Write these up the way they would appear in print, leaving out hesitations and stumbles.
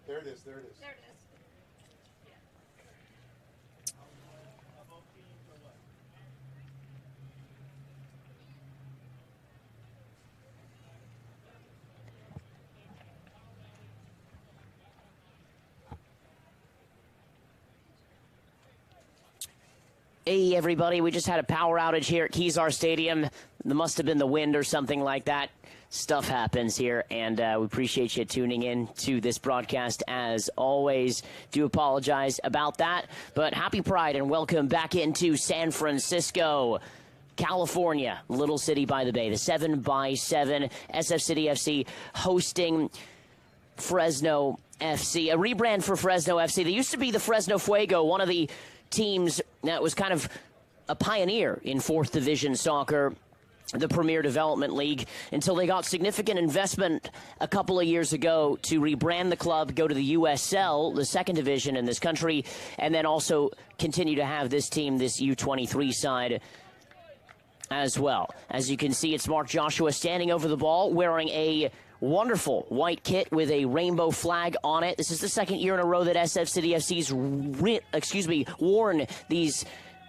There it is, there it is. There it is. Hey everybody, we just had a power outage here at Kezar Stadium. There must have been the wind or something like that. Stuff happens here, and we appreciate you tuning in to this broadcast as always. Do apologize about that, but happy Pride and welcome back into San Francisco, California, little city by the bay. The 7x7 Sfcfc hosting Fresno FC, a rebrand for Fresno FC. They used to be the Fresno Fuego, one of the teams that was kind of a pioneer in 4th Division soccer, the Premier Development League, until they got significant investment a couple of years ago to rebrand the club, go to the USL, the 2nd division in this country, and then also continue to have this team, this U23 side as well. As you can see, it's Mark Joshua standing over the ball, wearing a wonderful white kit with a rainbow flag on it. This is the 2nd year in a row that Sfcfc's worn these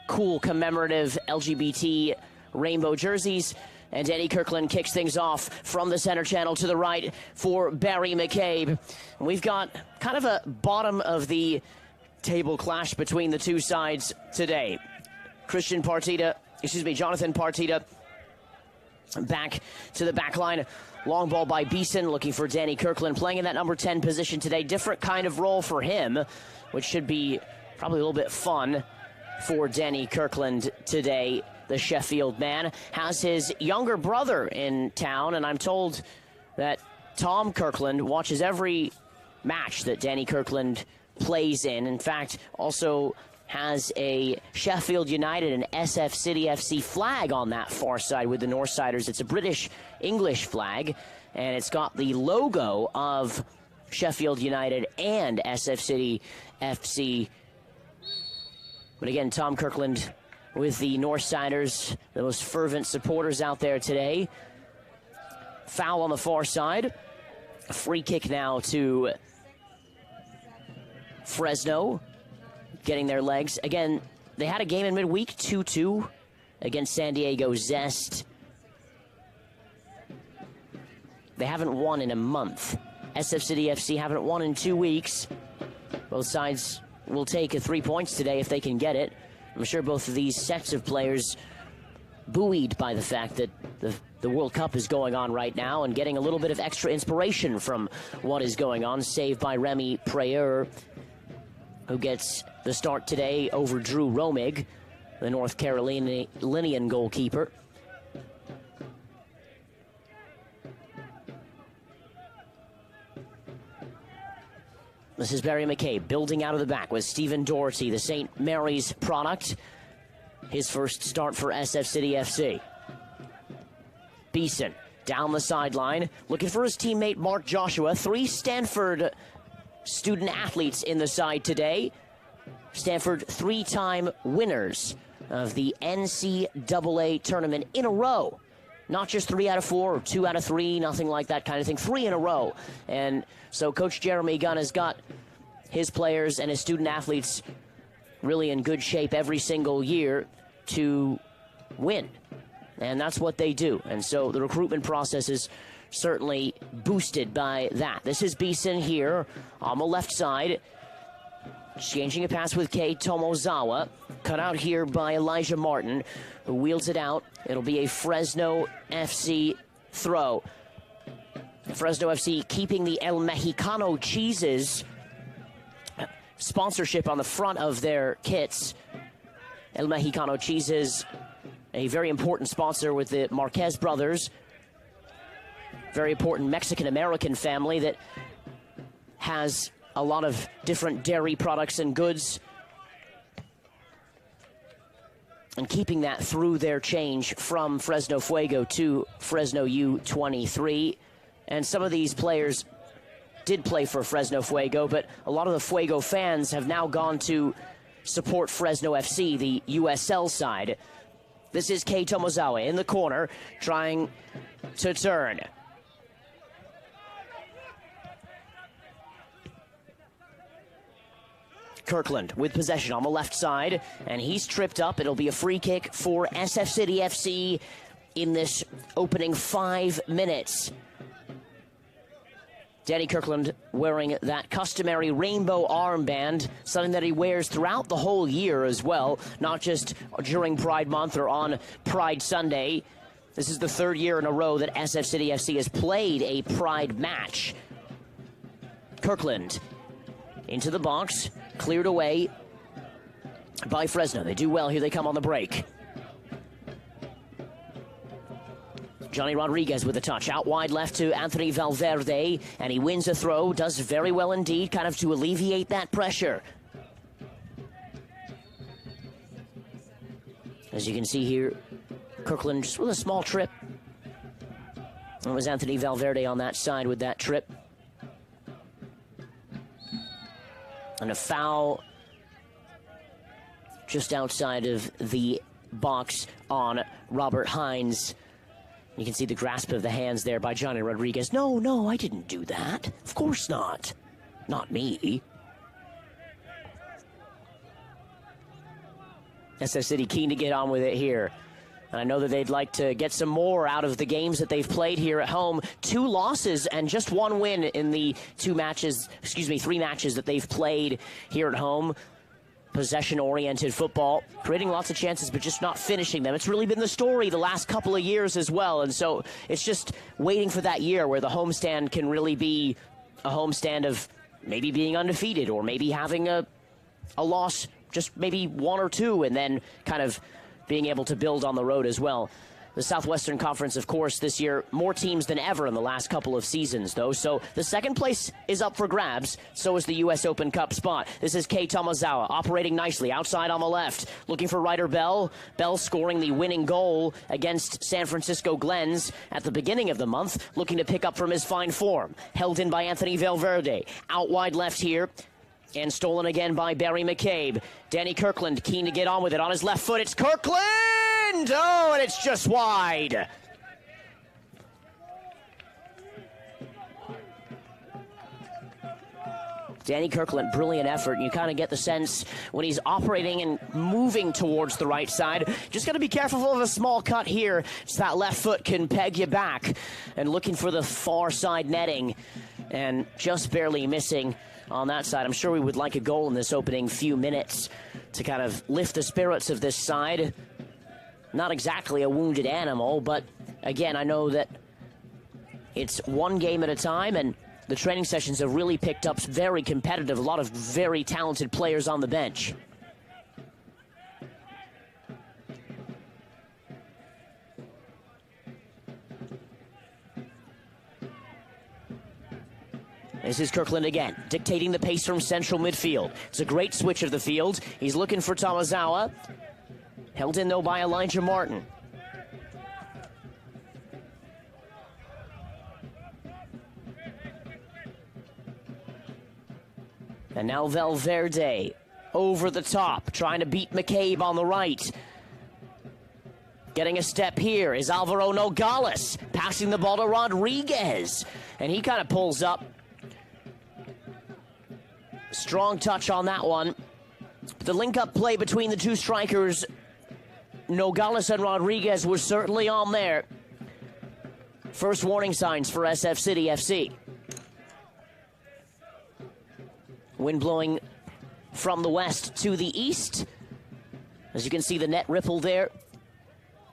cool commemorative LGBT rainbow jerseys. And Danny Kirkland kicks things off from the center channel to the right for Barry McCabe. We've got kind of a bottom of the table clash between the two sides today. Jonathan Partita back to the back line. Long ball by Beeson, looking for Danny Kirkland, playing in that number 10 position today. Different kind of role for him, which should be probably a little bit fun for Danny Kirkland today. The Sheffield man has his younger brother in town, and I'm told that Tom Kirkland watches every match that Danny Kirkland plays in. In fact, also has a Sheffield United and Sfcfc flag on that far side with the Northsiders. It's a British-English flag, and it's got the logo of Sheffield United and Sfcfc. But again, Tom Kirkland with the Northsiders, the most fervent supporters out there today. Foul on the far side. A free kick now to Fresno, getting their legs. Again, they had a game in midweek, 2-2 against San Diego Zest. They haven't won in a month. Sfcfc haven't won in 2 weeks. Both sides will take 3 points today if they can get it. I'm sure both of these sets of players buoyed by the fact that the World Cup is going on right now and getting a little bit of extra inspiration from what is going on. Saved by Remy Prayer, who gets the start today over Drew Romig, the North Carolinian goalkeeper. This is Barry McCabe building out of the back with Stephen Doherty, the St. Mary's product. His first start for Sfcfc. Beeson down the sideline, looking for his teammate Mark Joshua. 3 Stanford student athletes in the side today. Stanford 3-time winners of the NCAA tournament in a row. Not just 3 out of 4 or 2 out of 3, nothing like that kind of thing. 3 in a row. And so Coach Jeremy Gunn has got his players and his student athletes really in good shape every single year to win. And that's what they do. And so the recruitment process is certainly boosted by that. This is Beeson here on the left side. Exchanging a pass with Kei Tomozawa. Cut out here by Elijah Martin, who wheels it out. It'll be a Fresno FC throw. Fresno FC keeping the El Mexicano cheeses sponsorship on the front of their kits. El Mexicano cheeses, a very important sponsor with the Marquez brothers. Very important Mexican-American family that has a lot of different dairy products and goods, and keeping that through their change from Fresno Fuego to Fresno U23. And some of these players did play for Fresno Fuego, but a lot of the Fuego fans have now gone to support Fresno FC, the USL side. This is Kei Tomozawa in the corner, trying to turn. Kirkland with possession on the left side, and he's tripped up. It'll be a free kick for Sfcfc in this opening 5 minutes. Danny Kirkland wearing that customary rainbow armband, something that he wears throughout the whole year as well, not just during Pride Month or on Pride Sunday. This is the 3rd year in a row that Sfcfc has played a Pride match. Kirkland into the box, cleared away by Fresno. They do well. Here they come on the break. Johnny Rodriguez with a touch. Out wide left to Anthony Valverde, and he wins a throw. Does very well indeed, kind of to alleviate that pressure. As you can see here, Kirkland just with a small trip. It was Anthony Valverde on that side with that trip. And a foul just outside of the box on Robert Hines. You can see the grasp of the hands there by Johnny Rodriguez. No, I didn't do that. Of course not. Not me. SF City keen to get on with it here. And I know that they'd like to get some more out of the games that they've played here at home. 2 losses and just 1 win in the 3 matches that they've played here at home. Possession-oriented football, creating lots of chances, but just not finishing them. It's really been the story the last couple of years as well, and so it's just waiting for that year where the homestand can really be a homestand of maybe being undefeated or maybe having a loss, just maybe 1 or 2, and then kind of being able to build on the road as well. The Southwestern Conference, of course, this year, more teams than ever in the last couple of seasons, though. So the 2nd place is up for grabs. So is the U.S. Open Cup spot. This is Kei Tomazawa operating nicely outside on the left, looking for Ryder Bell. Bell scoring the winning goal against San Francisco Glens at the beginning of the month, looking to pick up from his fine form. Held in by Anthony Valverde. Out wide left here. And stolen again by Barry McCabe. Danny Kirkland keen to get on with it on his left foot. It's Kirkland! Oh, and it's just wide. Danny Kirkland, brilliant effort. You kind of get the sense when he's operating and moving towards the right side. Just got to be careful of a small cut here. So that left foot can peg you back. And looking for the far side netting. And just barely missing on that side. I'm sure we would like a goal in this opening few minutes to kind of lift the spirits of this side. Not exactly a wounded animal, but again, I know that it's 1 game at a time, and the training sessions have really picked up very competitive, a lot of very talented players on the bench. This is Kirkland again, dictating the pace from central midfield. It's a great switch of the field. He's looking for Tomazawa. Held in, though, by Elijah Martin. And now Valverde over the top, trying to beat McCabe on the right. Getting a step here is Alvaro Nogales, passing the ball to Rodriguez. And he kind of pulls up. Strong touch on that one. The link-up play between the 2 strikers, Nogales and Rodriguez, was certainly on there. First warning signs for Sfcfc. Wind blowing from the west to the east. As you can see, the net ripple there.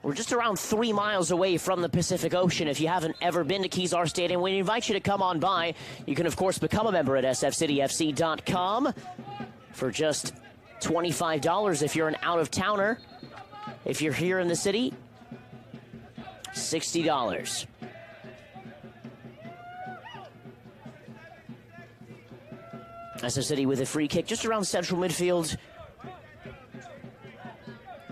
We're just around 3 miles away from the Pacific Ocean. If you haven't ever been to Kezar Stadium, we invite you to come on by. You can, of course, become a member at sfcfc.com for just $25 if you're an out-of-towner. If you're here in the city, $60. SF City with a free kick just around central midfield.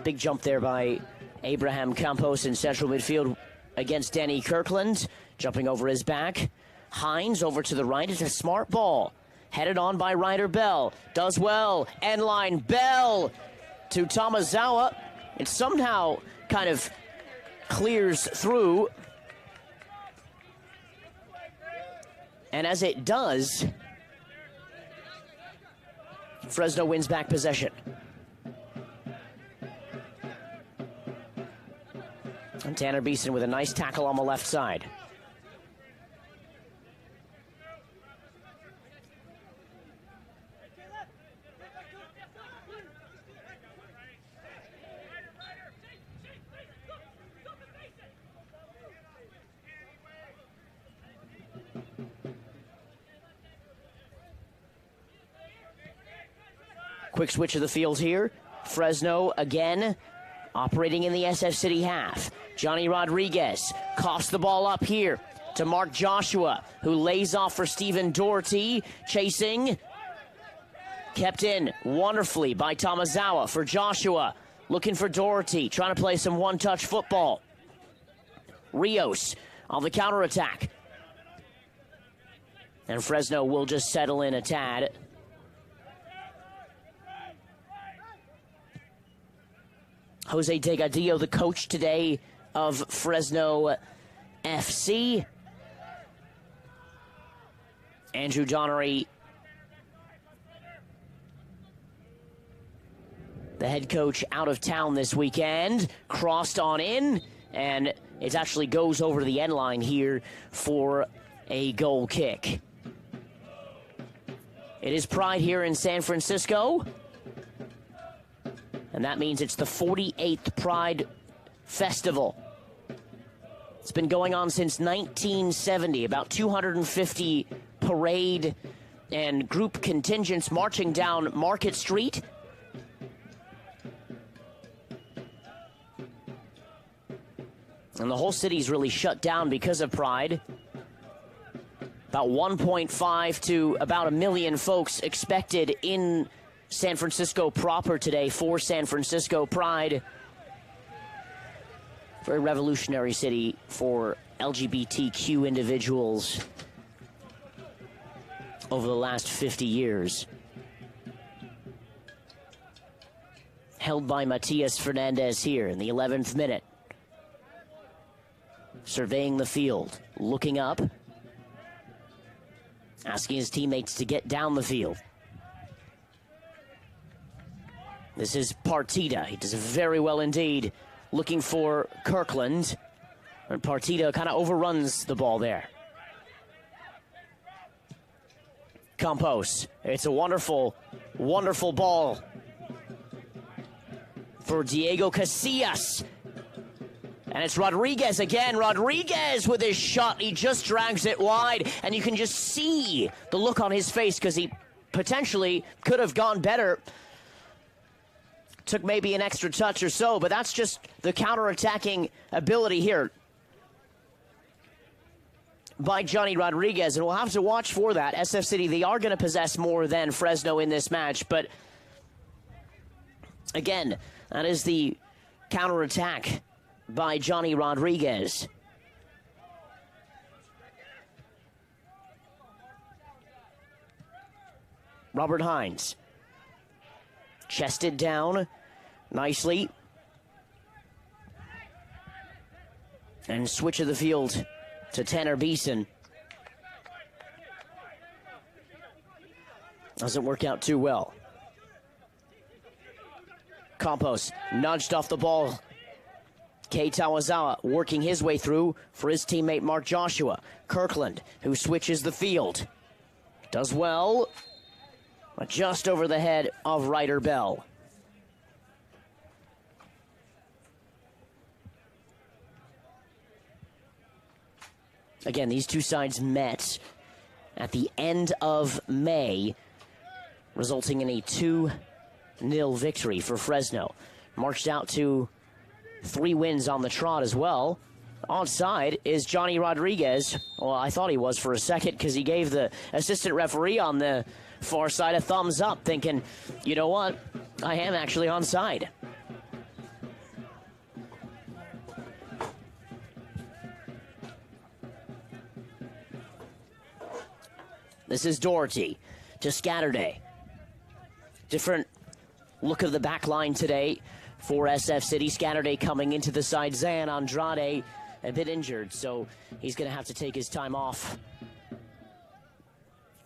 Big jump there by Abraham Campos in central midfield against Danny Kirkland. Jumping over his back. Hines over to the right. It's a smart ball. Headed on by Ryder Bell. Does well. End line. Bell to Tomazawa. It somehow kind of clears through. And as it does, Fresno wins back possession. And Tanner Beeson with a nice tackle on the left side. Quick switch of the field here. Fresno again operating in the SF City half. Johnny Rodriguez coughs the ball up here to Mark Joshua, who lays off for Stephen Doherty. Chasing. Kept in wonderfully by Tomazawa for Joshua. Looking for Doherty, trying to play some one-touch football. Rios on the counterattack. And Fresno will just settle in a tad. Jose Delgadillo, the coach today of Fresno FC. Andrew Donnery, the head coach, out of town this weekend. Crossed on in, and it actually goes over the end line here for a goal kick. It is Pride here in San Francisco. And that means it's the 48th Pride Festival. It's been going on since 1970. About 250 parade and group contingents marching down Market Street. And the whole city's really shut down because of Pride. About 1.5 to about 1 million folks expected in San Francisco proper today for San Francisco Pride. Very revolutionary city for LGBTQ individuals over the last 50 years. Held by Matias Fernandez here in the 11th minute. Surveying the field, looking up, asking his teammates to get down the field. This is Partida. He does very well indeed. Looking for Kirkland. And Partida kind of overruns the ball there. Campos. It's a wonderful, wonderful ball for Diego Casillas. And it's Rodriguez again. Rodriguez with his shot. He just drags it wide. And you can just see the look on his face because he potentially could have gone better. Took maybe an extra touch or so, but that's just the counter-attacking ability here by Johnny Rodriguez, and we'll have to watch for that. SF City, they are going to possess more than Fresno in this match, but again, that is the counter-attack by Johnny Rodriguez. Robert Hines. Chested down nicely. And switch of the field to Tanner Beeson. Doesn't work out too well. Campos nudged off the ball. Kei Tawazawa working his way through for his teammate Mark Joshua. Kirkland, who switches the field. Does well. Just over the head of Ryder Bell. Again, these two sides met at the end of May, resulting in a 2-0 victory for Fresno. Marched out to 3 wins on the trot as well. Onside is Johnny Rodriguez. Well, I thought he was for a second because he gave the assistant referee on the far side a thumbs up, thinking, you know what, I am actually onside. This is Doherty to Scatterday. Different look of the back line today for SF City. Scatterday coming into the side. Zan Andrade a bit injured, so he's going to have to take his time off.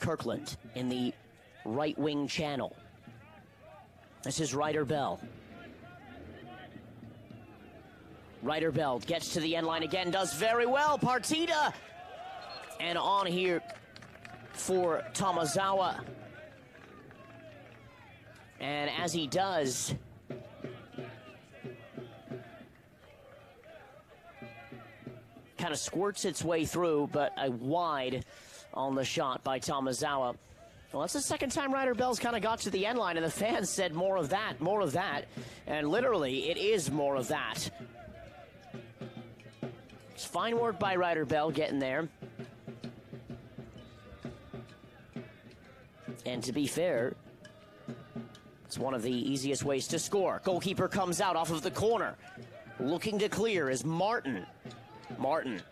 Kirkland in the right wing channel. This is Ryder Bell. Ryder Bell gets to the end line again, does very well. Partida! And on here for Tomazawa. And as he does, kind of squirts its way through, but a wide on the shot by Tomazawa. Well, that's the second time Ryder Bell's kind of got to the end line, and the fans said more of that, more of that. And literally, it is more of that. It's fine work by Ryder Bell getting there. And to be fair, it's one of the easiest ways to score. Goalkeeper comes out off of the corner. Looking to clear is Martin. Martin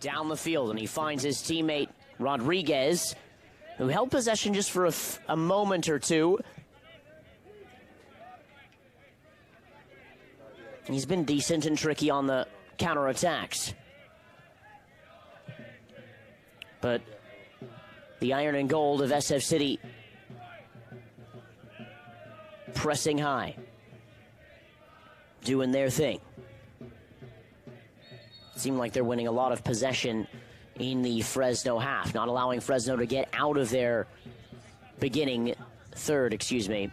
down the field, and he finds his teammate Rodriguez, who held possession just for a moment or two. He's been decent and tricky on the counterattacks. But the iron and gold of SF City pressing high, doing their thing. Seemed like they're winning a lot of possession in the Fresno half, not allowing Fresno to get out of their beginning third, excuse me.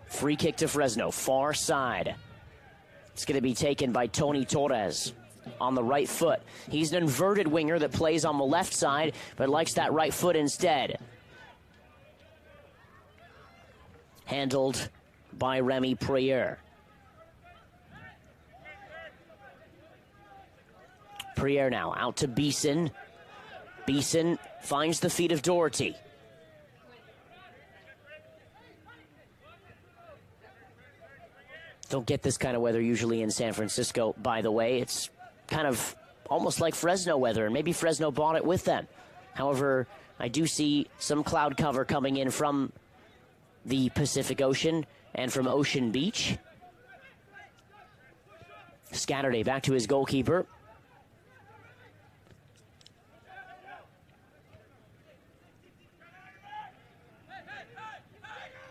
Free kick to Fresno, far side. It's going to be taken by Tony Torres on the right foot. He's an inverted winger that plays on the left side, but likes that right foot instead. Handled by Remy Prieur. Prieur now out to Beeson. Beeson finds the feet of Doherty. Don't get this kind of weather usually in San Francisco, by the way. It's kind of almost like Fresno weather, and maybe Fresno bought it with them. However, I do see some cloud cover coming in from the Pacific Ocean and from Ocean Beach. Scatterday back to his goalkeeper.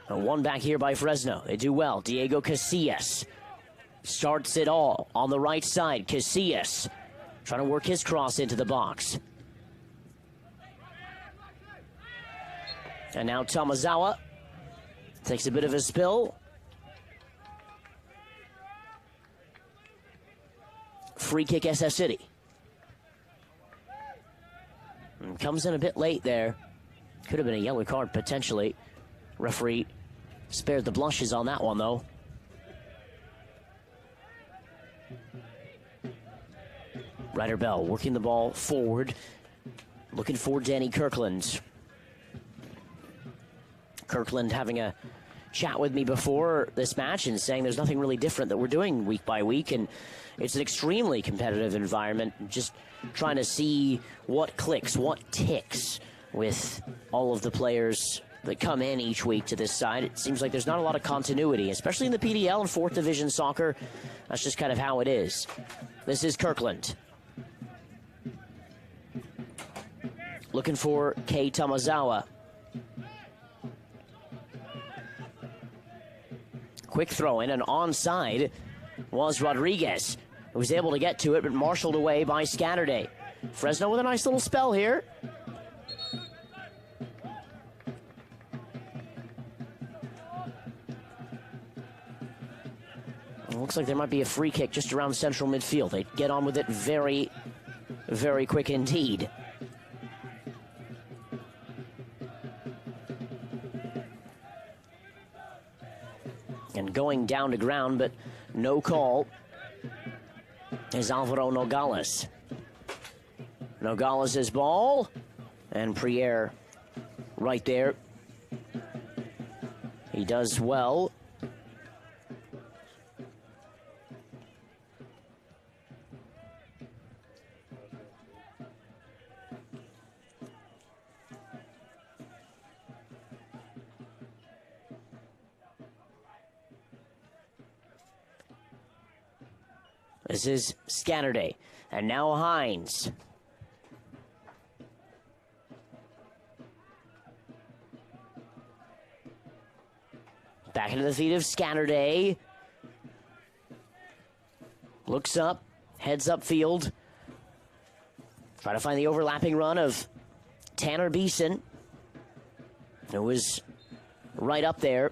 One back here by Fresno. They do well. Diego Casillas starts it all on the right side. Casillas trying to work his cross into the box. And now Tomazawa takes a bit of a spill. Free kick SF City. And comes in a bit late there. Could have been a yellow card potentially. Referee spared the blushes on that one, though. Ryder Bell working the ball forward, looking for Danny Kirkland. Kirkland having a chat with me before this match and saying there's nothing really different that we're doing week by week, and it's an extremely competitive environment. Just trying to see what clicks, what ticks with all of the players that come in each week to this side. It seems like there's not a lot of continuity, especially in the PDL and 4th Division soccer. That's just kind of how it is. This is Kirkland. Looking for Kei Tomazawa. Quick throw in, and onside was Rodriguez, who was able to get to it, but marshaled away by Scatterday. Fresno with a nice little spell here. Looks like there might be a free kick just around central midfield. They get on with it very, very quick indeed. And going down to ground, but no call, is Alvaro Nogales. Nogales' ball, and Prieur right there. He does well. This is Scatterday. And now Hines. Back into the feet of Scatterday. Looks up, heads upfield. Try to find the overlapping run of Tanner Beeson. It was right up there.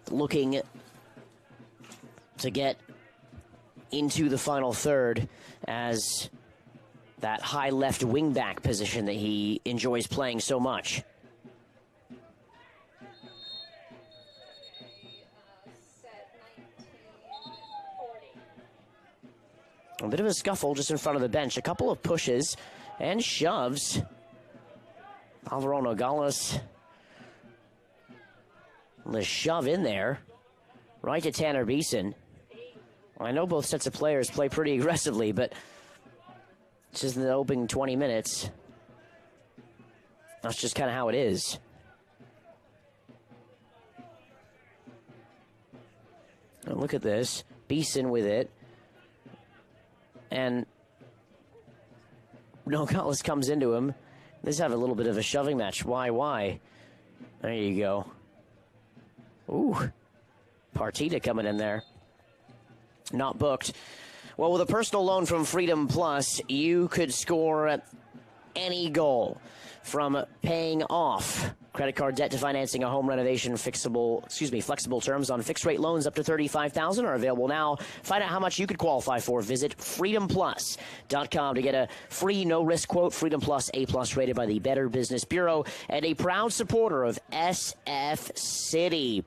Looking to get into the final third as that high left wingback position that he enjoys playing so much. A bit of a scuffle just in front of the bench. A couple of pushes and shoves. Alvaro Nogales. The shove in there. Right to Tanner Beeson. I know both sets of players play pretty aggressively, but it's just in the opening 20 minutes. That's just kind of how it is. Now look at this. Beeson with it. And Nogales comes into him. Let's have a little bit of a shoving match. Why? There you go. Ooh. Partita coming in there. Not booked. Well, with a personal loan from Freedom Plus, you could score any goal, from paying off credit card debt to financing a home renovation. Flexible terms on fixed rate loans up to $35,000 are available now. Find out how much you could qualify for. Visit freedomplus.com to get a free no risk quote. Freedom Plus, A+ rated by the Better Business Bureau and a proud supporter of SF City.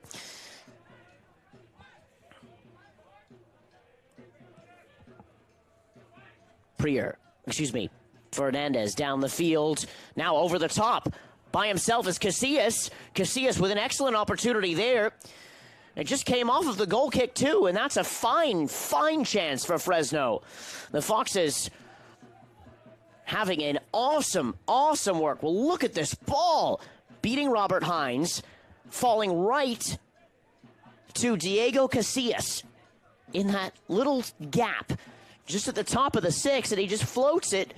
Fernandez down the field. Now over the top. By himself is Casillas. Casillas with an excellent opportunity there. It just came off of the goal kick too, and that's a fine chance for Fresno. The Foxes having an awesome work. Well, look at this ball. Beating Robert Hines. Falling right to Diego Casillas in that little gap. Just at the top of the six, and he just floats it,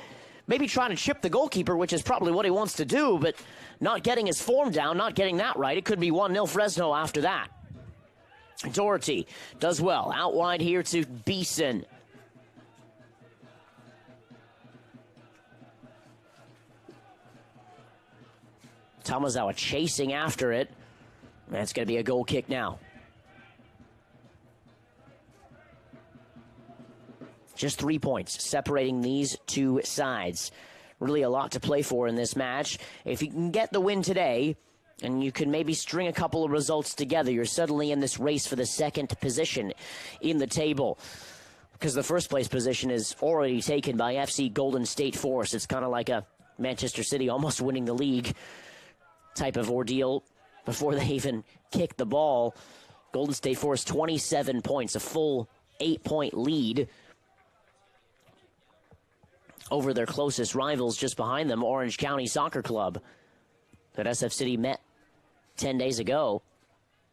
maybe trying to chip the goalkeeper, which is probably what he wants to do, but not getting his form down, not getting that right. It could be 1-0 Fresno after that. Doherty does well. Out wide here to Beeson. Tomazawa chasing after it. That's going to be a goal kick now. Just 3 points separating these two sides. Really a lot to play for in this match. If you can get the win today, and you can maybe string a couple of results together, you're suddenly in this race for the second position in the table. Because the first place position is already taken by FC Golden State Force. It's kind of like a Manchester City almost winning the league type of ordeal before they even kick the ball. Golden State Force 27 points, a full 8-point lead over their closest rivals just behind them, Orange County Soccer Club, that SF City met 10 days ago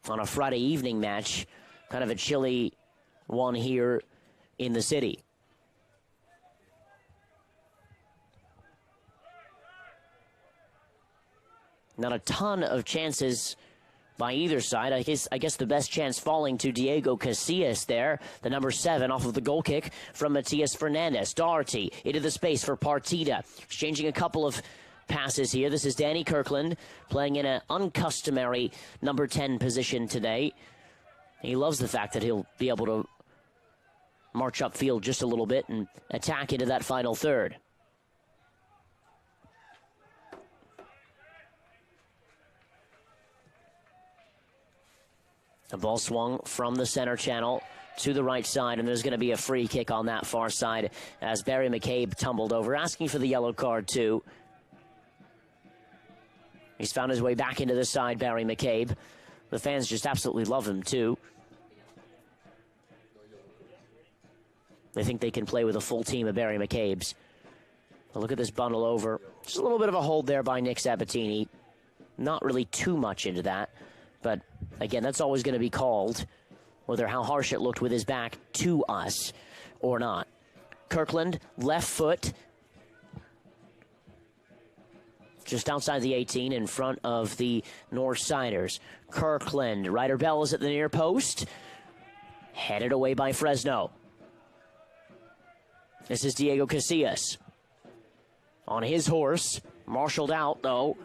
on a Friday evening match. Kind of a chilly one here in the city. Not a ton of chances by either side. I guess the best chance falling to Diego Casillas there, the number 7 off of the goal kick from Matias Fernandez. Doherty into the space for Partita, exchanging a couple of passes here. This is Danny Kirkland playing in an uncustomary number 10 position today. He loves the fact that he'll be able to march upfield just a little bit and attack into that final third. The ball swung from the center channel to the right side, and there's going to be a free kick on that far side as Barry McCabe tumbled over, asking for the yellow card too. He's found his way back into the side, Barry McCabe. The fans just absolutely love him too. They think they can play with a full team of Barry McCabe's. But look at this bundle over. Just a little bit of a hold there by Nick Sabatini. Not really too much into that. But, again, that's always going to be called whether how harsh it looked with his back to us or not. Kirkland, left foot, just outside the 18 in front of the Northsiders. Kirkland, Ryder Bell is at the near post, headed away by Fresno. This is Diego Casillas on his horse, marshaled out though.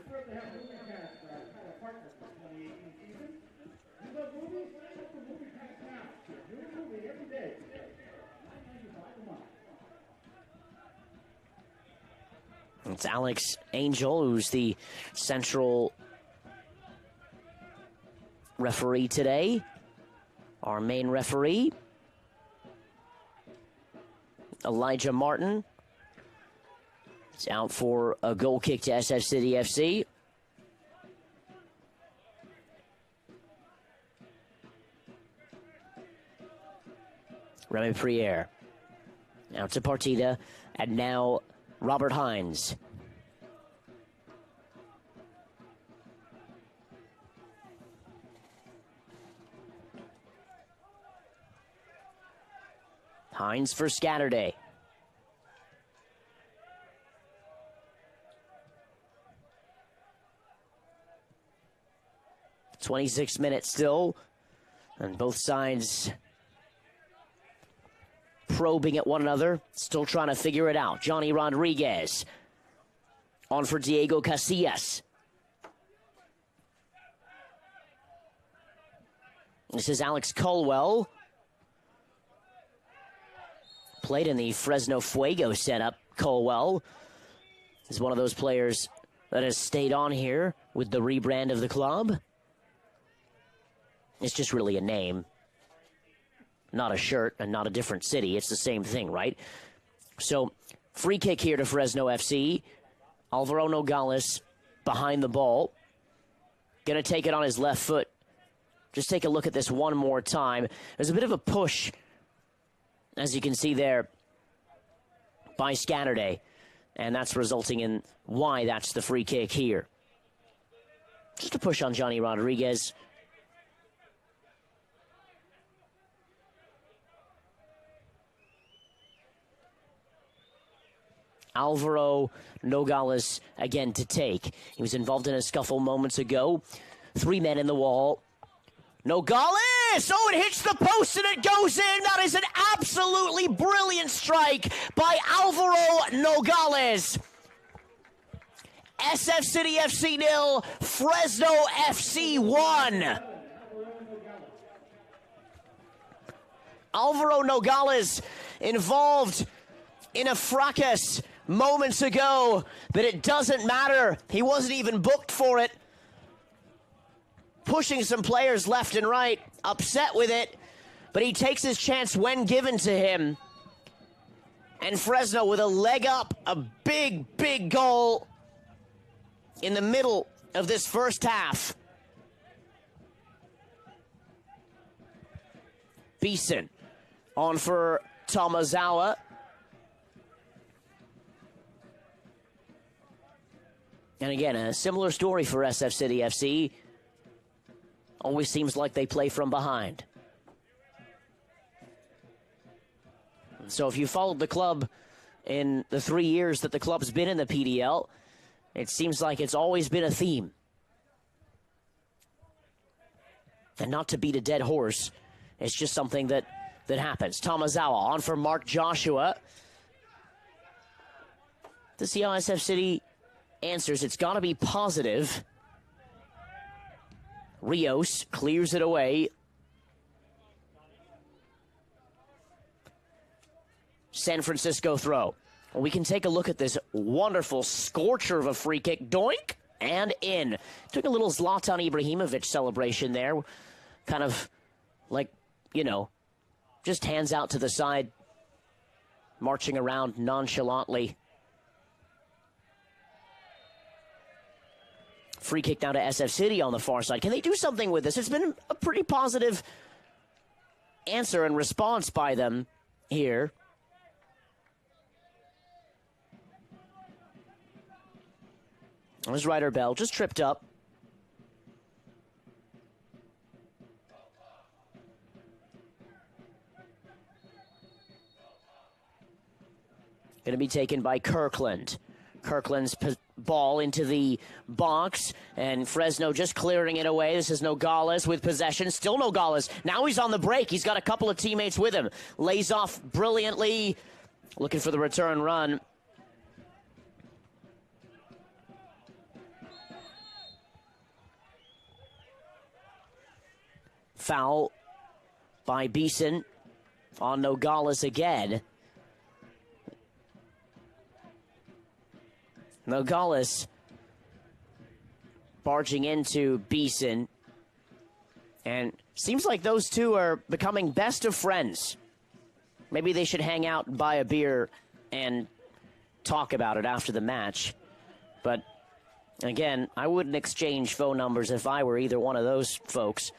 It's Alex Angel, who's the central referee today, our main referee. Elijah Martin is out for a goal kick to Sfcfc. Remy Priere out to Partida, and now Robert Hines. Hines for Scatterday. "26 minutes still, and both sides probing at one another, still trying to figure it out. Johnny Rodriguez on for Diego Casillas. This is Alex Colwell. Played in the Fresno Fuego setup. Colwell is one of those players that has stayed on here with the rebrand of the club. It's just really a name, not a shirt, and not a different city. It's the same thing, right? So, free kick here to Fresno FC. Alvaro Nogales behind the ball. Gonna take it on his left foot. Just take a look at this one more time. There's a bit of a push, as you can see there, by Scatterday. And that's resulting in why that's the free kick here. Just a push on Johnny Rodriguez. Alvaro Nogales again to take. He was involved in a scuffle moments ago. 3 men in the wall. Nogales! Oh, it hits the post and it goes in. That is an absolutely brilliant strike by Alvaro Nogales. Sfcfc 0, Fresno FC 1. Alvaro Nogales involved in a fracas moments ago, but it doesn't matter. He wasn't even booked for it. Pushing some players left and right, upset with it, but he takes his chance when given to him. And Fresno with a leg up, a big, big goal in the middle of this first half. Beeson on for Tomazawa. And again, a similar story for Sfcfc. Always seems like they play from behind. So if you followed the club in the 3 years that the club's been in the PDL, it seems like it's always been a theme. And not to beat a dead horse, it's just something that happens. Tomazawa on for Mark Joshua. To see how Sfcfc answers, it's got to be positive. Rios clears it away. San Francisco throw. Well, we can take a look at this wonderful scorcher of a free kick. Doink! And in. Took a little Zlatan Ibrahimovic celebration there. Kind of like, you know, just hands out to the side. Marching around nonchalantly. Free kick now to Sfcfc on the far side. Can they do something with this? It's been a pretty positive answer and response by them here. There's Ryder Bell, just tripped up. going to be taken by Kirkland. Kirkland's ball into the box, and Fresno just clearing it away. This is Nogales with possession. Still Nogales. Now he's on the break. He's got a couple of teammates with him. Lays off brilliantly. Looking for the return run. Foul by Beeson on Nogales again. Nogales barging into Beeson. And seems like those two are becoming best of friends. Maybe they should hang out and buy a beer and talk about it after the match. But again, I wouldn't exchange phone numbers if I were either one of those folks.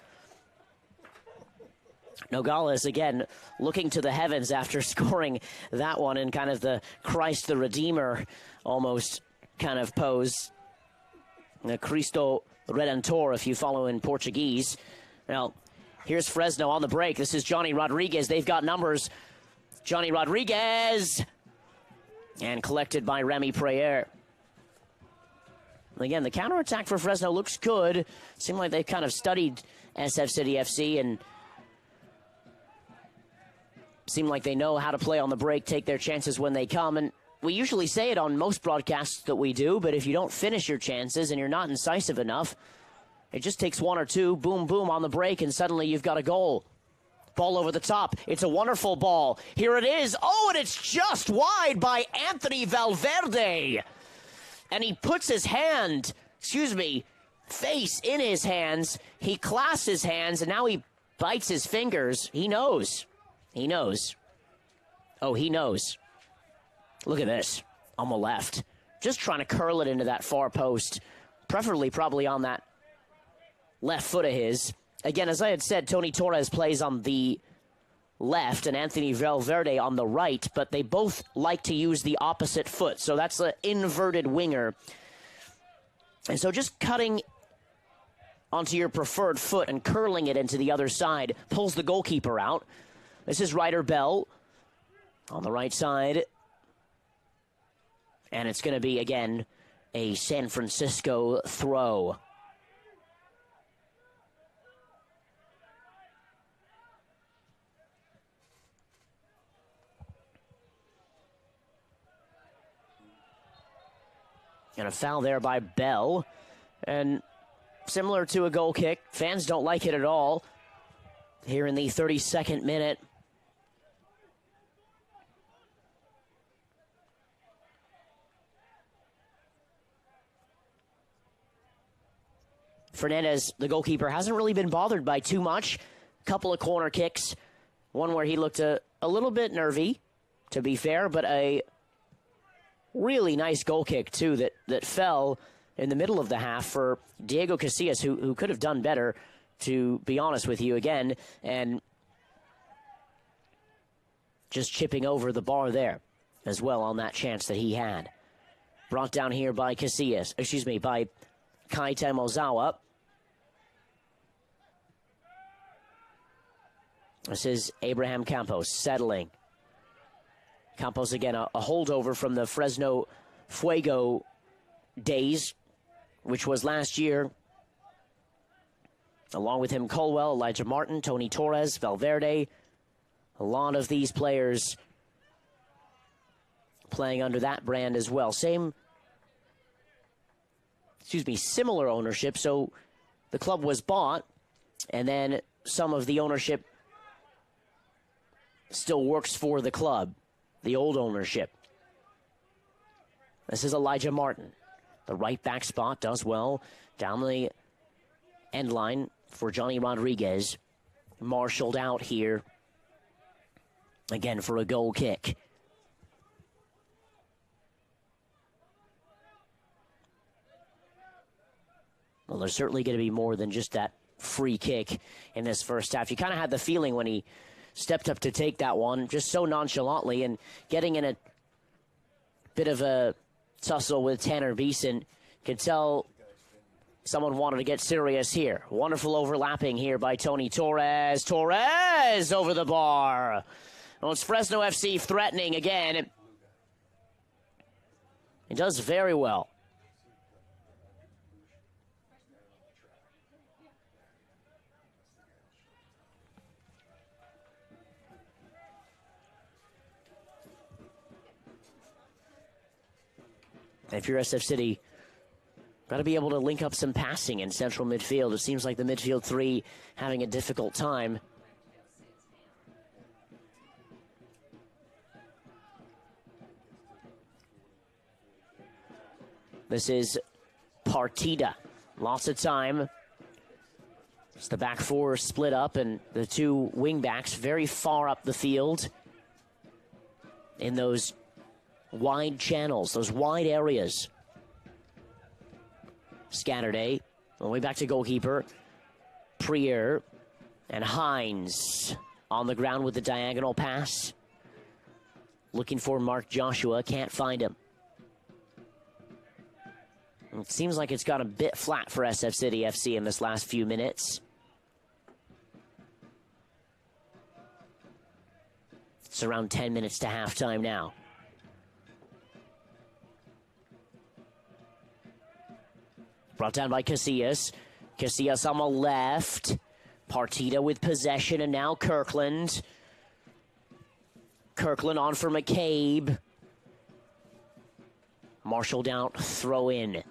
Nogales, again, looking to the heavens after scoring that one in kind of the Christ the Redeemer almost kind of pose. The Cristo Redentor, if you follow in Portuguese. Now, here's Fresno on the break. This is Johnny Rodriguez. They've got numbers. Johnny Rodriguez. And collected by Remy Preyer. Again, the counterattack for Fresno looks good. Seemed like they've kind of studied Sfcfc and seem like they know how to play on the break, take their chances when they come. And we usually say it on most broadcasts that we do, but if you don't finish your chances and you're not incisive enough, it just takes one or two, boom, boom, on the break, and suddenly you've got a goal. Ball over the top. It's a wonderful ball. Here it is. Oh, and it's just wide by Anthony Valverde. And he puts his hand, face in his hands. He clasps his hands, and now he bites his fingers. He knows. He knows. Oh, he knows. Look at this. On the left. Just trying to curl it into that far post. Preferably probably on that left foot of his. Again, as I had said, Tony Torres plays on the left and Anthony Valverde on the right, but they both like to use the opposite foot. So that's an inverted winger. And so just cutting onto your preferred foot and curling it into the other side pulls the goalkeeper out. This is Ryder Bell on the right side. And it's going to be, again, a San Francisco throw. And a foul there by Bell. And similar to a goal kick, fans don't like it at all. Here in the 32nd minute. Fernandez, the goalkeeper, hasn't really been bothered by too much. Couple of corner kicks. One where he looked a little bit nervy, to be fair, but a really nice goal kick, too, that fell in the middle of the half for Diego Casillas, who could have done better, to be honest with you again, and just chipping over the bar there as well on that chance that he had. Brought down here by Casillas, by Kaita Mozawa. This is Abraham Campos settling. Campos, again, a holdover from the Fresno Fuego days, which was last year. Along with him, Colwell, Elijah Martin, Tony Torres, Valverde. A lot of these players playing under that brand as well. Similar ownership. So the club was bought, and then some of the ownership still works for the club, the old ownership. This is Elijah Martin. The right back spot does well down the end line for Johnny Rodriguez. Marshaled out here again for a goal kick. Well, there's certainly going to be more than just that free kick in this first half. You kind of had the feeling when he stepped up to take that one just so nonchalantly and getting in a bit of a tussle with Tanner Beeson. Could tell someone wanted to get serious here. Wonderful overlapping here by Tony Torres. Torres over the bar. Well, it's Fresno FC threatening again. He does very well. If you're SF City, got to be able to link up some passing in central midfield. It seems like the midfield three having a difficult time. This is Partida. Lots of time. It's the back four split up, and the two wing backs very far up the field in those wide channels, those wide areas. Scatterday, all the way back to goalkeeper. Prier and Hines on the ground with the diagonal pass. Looking for Mark Joshua, can't find him. It seems like it's got a bit flat for SF City FC in this last few minutes. It's around 10 minutes to halftime now. Brought down by Casillas. Casillas on the left. Partida with possession, and now Kirkland. Kirkland on for McCabe. Marshall down, throw in.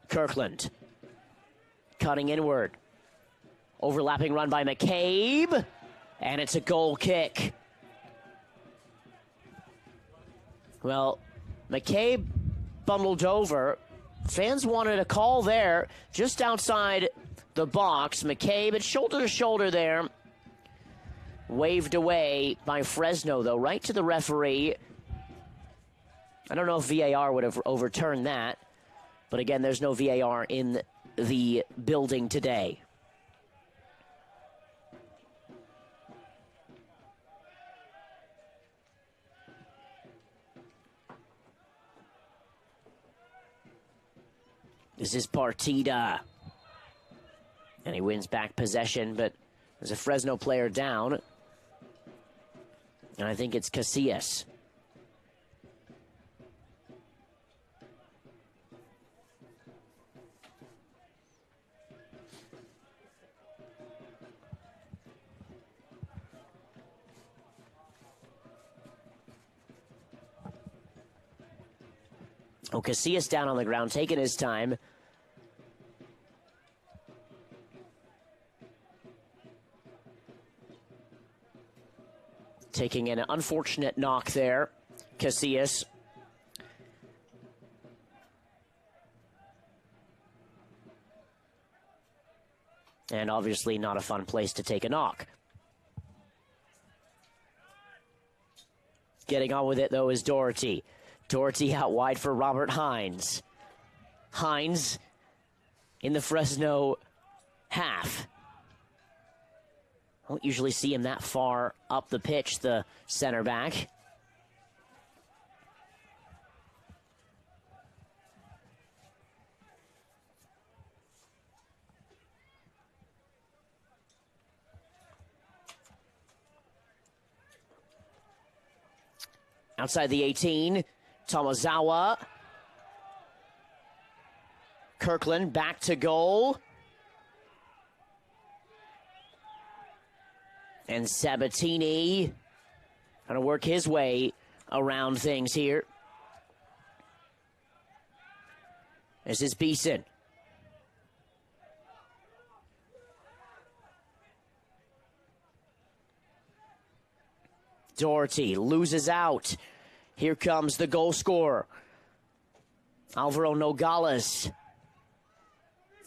Kirkland. Cutting inward. Overlapping run by McCabe. And it's a goal kick. Well, McCabe bundled over. Fans wanted a call there, just outside the box. McCabe, it's shoulder to shoulder there. Waved away by Fresno, though, right to the referee. I don't know if VAR would have overturned that. But again, there's no VAR in the building today. This is Partida. And he wins back possession, but there's a Fresno player down. And I think it's Casillas. Oh, Casillas down on the ground, taking his time. Taking an unfortunate knock there, Casillas. And obviously not a fun place to take a knock. Getting on with it, though, is Doherty. Doherty out wide for Robert Hines. Hines in the Fresno half. I don't usually see him that far up the pitch, the center back. Outside the 18, Tomazawa. Kirkland back to goal. And Sabatini trying to work his way around things here. This is Beeson. Doherty loses out. Here comes the goal scorer, Alvaro Nogales.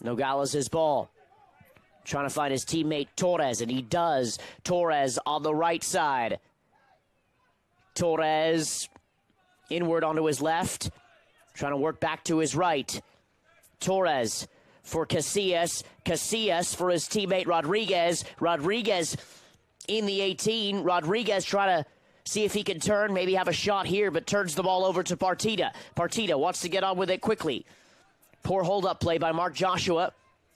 Nogales' ball. Trying to find his teammate Torres, and he does. Torres on the right side. Torres inward onto his left. Trying to work back to his right. Torres for Casillas. Casillas for his teammate Rodriguez. Rodriguez in the 18. Rodriguez trying to see if he can turn, maybe have a shot here, but turns the ball over to Partida. Partida wants to get on with it quickly. Poor hold-up play by Mark Joshua.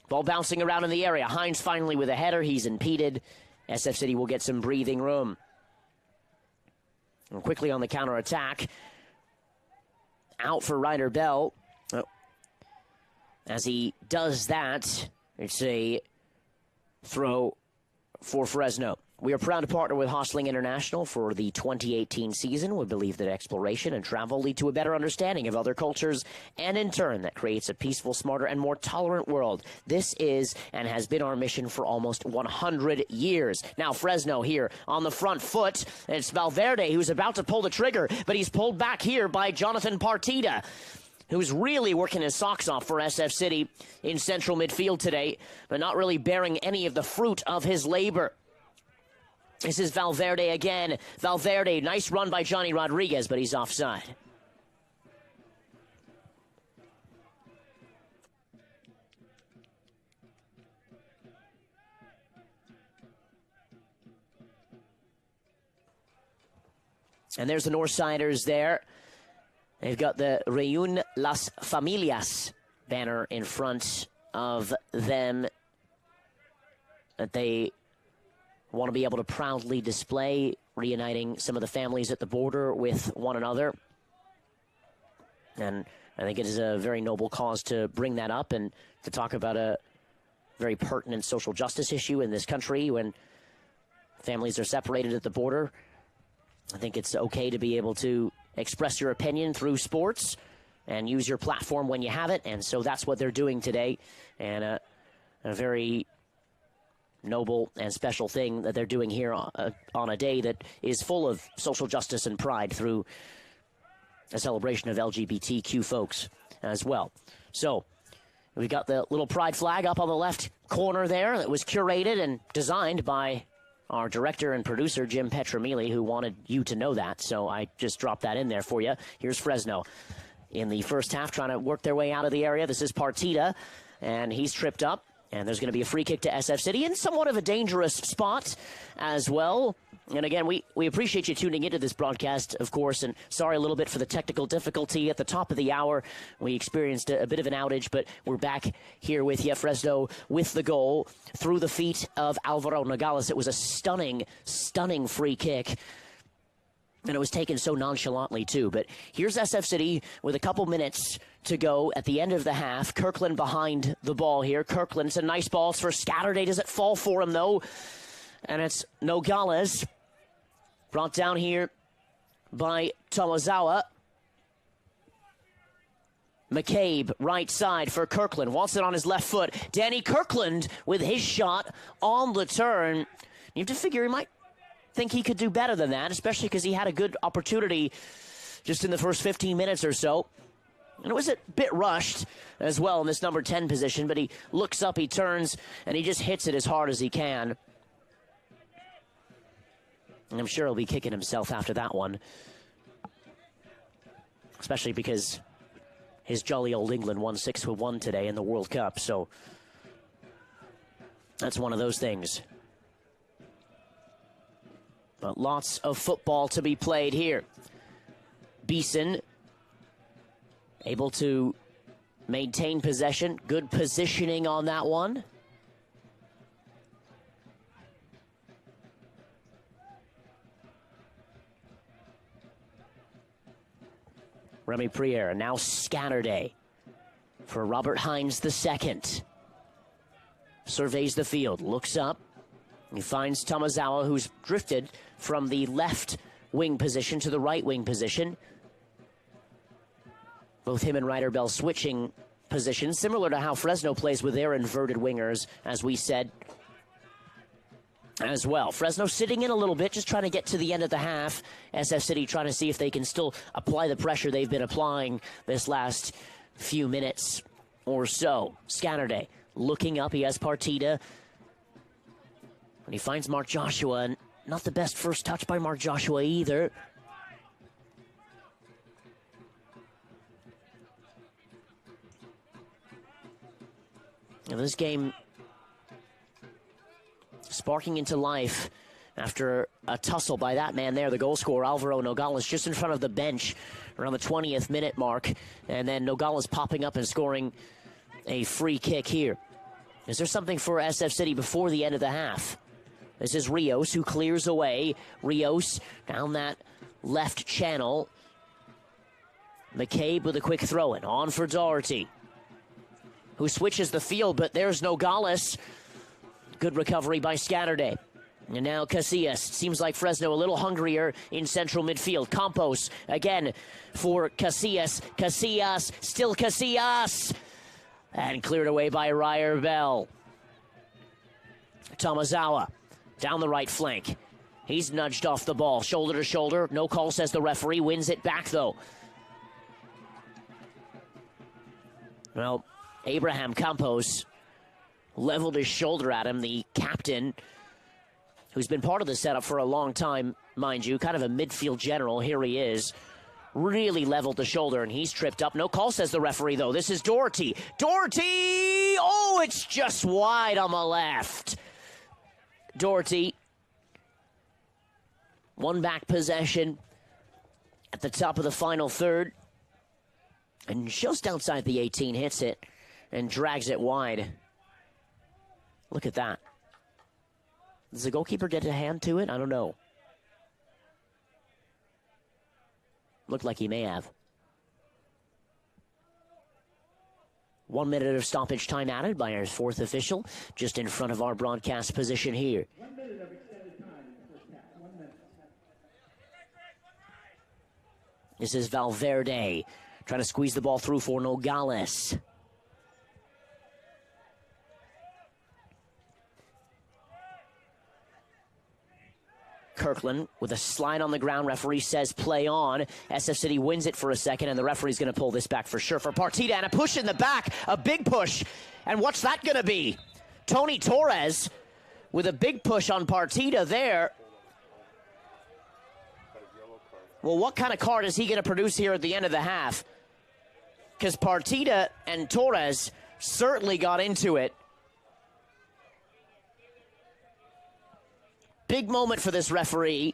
Ball bouncing around in the area. Hines finally with a header. He's impeded. SF City will get some breathing room. And quickly on the counterattack. Out for Ryder Bell. Oh. As he does that, it's a throw for Fresno. We are proud to partner with Hostling International for the 2018 season. We believe that exploration and travel lead to a better understanding of other cultures, and in turn, that creates a peaceful, smarter, and more tolerant world. This is and has been our mission for almost 100 years. Now, Fresno here on the front foot. It's Valverde who's about to pull the trigger, but he's pulled back here by Jonathan Partida, who's really working his socks off for SF City in central midfield today, but not really bearing any of the fruit of his labor. This is Valverde again. Valverde, nice run by Johnny Rodriguez, but he's offside. And there's the Northsiders there. They've got the Reúne las Familias banner in front of them that they want to be able to proudly display, reuniting some of the families at the border with one another. And I think it is a very noble cause to bring that up and to talk about a very pertinent social justice issue in this country when families are separated at the border. I think it's okay to be able to express your opinion through sports and use your platform when you have it. And so that's what they're doing today. And a very noble and special thing that they're doing here on a day that is full of social justice and pride through a celebration of LGBTQ folks as well. So we got the little pride flag up on the left corner there that was curated and designed by our director and producer, Jim Petramili, who wanted you to know that. So I just dropped that in there for you. Here's Fresno in the first half trying to work their way out of the area. This is Partida, and he's tripped up. And there's going to be a free kick to SF City in somewhat of a dangerous spot as well. And again, we appreciate you tuning into this broadcast, of course, and sorry a little bit for the technical difficulty at the top of the hour. We experienced a bit of an outage, but we're back here with you. Fresno with the goal through the feet of Alvaro Nogales. It was a stunning, stunning free kick. And it was taken so nonchalantly, too. But here's SF City with a couple minutes to go at the end of the half. Kirkland behind the ball here. Kirkland's a nice ball for Scatterday. Does it fall for him, though? And it's Nogales. Brought down here by Tomozawa. McCabe, right side for Kirkland. Wants it on his left foot. Danny Kirkland with his shot on the turn. You have to figure he might think he could do better than that, especially because he had a good opportunity just in the first 15 minutes or so. And it was a bit rushed as well in this number 10 position, but he looks up, he turns, and he just hits it as hard as he can. And I'm sure he'll be kicking himself after that one, especially because his jolly old England won 6-1 today in the World Cup, so that's one of those things. But lots of football to be played here. Beeson able to maintain possession. Good positioning on that one. Remy Priere, now Scatterday for Robert Hines II. Surveys the field, looks up. He finds Tomozawa, who's drifted from the left wing position to the right wing position. Both him and Ryder Bell switching positions, similar to how Fresno plays with their inverted wingers, as we said as well. Fresno sitting in a little bit, just trying to get to the end of the half. SF City trying to see if they can still apply the pressure they've been applying this last few minutes or so. Scatterday looking up, he has Partida. And he finds Mark Joshua, and not the best first touch by Mark Joshua either. Now this game sparking into life after a tussle by that man there, the goal scorer, Alvaro Nogales, just in front of the bench around the 20th minute mark. And then Nogales popping up and scoring a free kick here. Is there something for SF City before the end of the half? This is Rios, who clears away. Rios down that left channel. McCabe with a quick throw-in. On for Doherty, who switches the field, but there's Nogales. Good recovery by Scatterday. And now Casillas. Seems like Fresno a little hungrier in central midfield. Campos again for Casillas. Casillas, still Casillas. And cleared away by Ryer Bell. Tomazawa down the right flank. He's nudged off the ball, shoulder to shoulder. No call, says the referee. Wins it back, though. Well, Abraham Campos leveled his shoulder at him, the captain, who's been part of the setup for a long time, mind you, kind of a midfield general. Here he is. Really leveled the shoulder, and he's tripped up. No call, says the referee, though. This is Doherty. Doherty! Oh, it's just wide on the left. Doherty. One back possession at the top of the final third. And just outside the 18, hits it and drags it wide. Look at that. Does the goalkeeper get a hand to it? I don't know. Looked like he may have. 1 minute of stoppage time added by our fourth official, just in front of our broadcast position here. 1 minute of extended time in the first half. 1 minute. This is Valverde trying to squeeze the ball through for Nogales. Kirkland with a slide on the ground. Referee says play on. SF City wins it for a second, and the referee's going to pull this back for sure for Partida. And a push in the back, a big push. And what's that going to be? Tony Torres with a big push on Partida there. Well, what kind of card is he going to produce here at the end of the half? Because Partida and Torres certainly got into it. Big moment for this referee.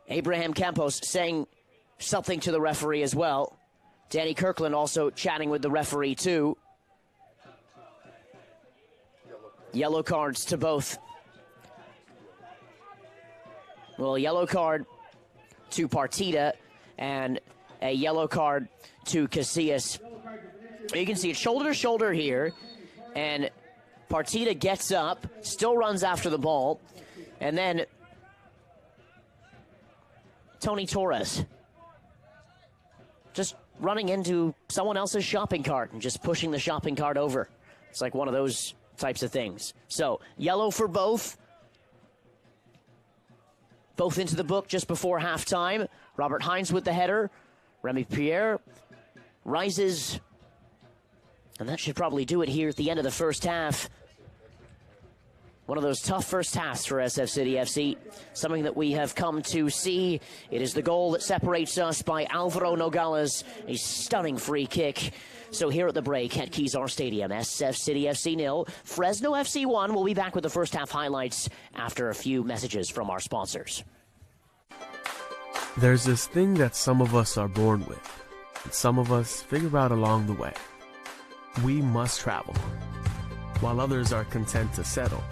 Abraham Campos saying something to the referee as well. Danny Kirkland also chatting with the referee too. Yellow cards to both. Well, a yellow card to Partida and a yellow card to Casillas. You can see it shoulder to shoulder here, and Partida gets up, still runs after the ball, and then Tony Torres just running into someone else's shopping cart and just pushing the shopping cart over. It's like one of those types of things. So, yellow for both. Both into the book just before halftime. Robert Hines with the header. Remy Pierre rises. And that should probably do it here at the end of the first half. One of those tough first halves for SF City FC. Something that we have come to see. It is the goal that separates us by Alvaro Nogales. A stunning free kick. So here at the break at Kezar Stadium, SF City FC 0, Fresno FC 1. We'll be back with the first half highlights after a few messages from our sponsors. There's this thing that some of us are born with, and some of us figure out along the way. We must travel, while others are content to settle.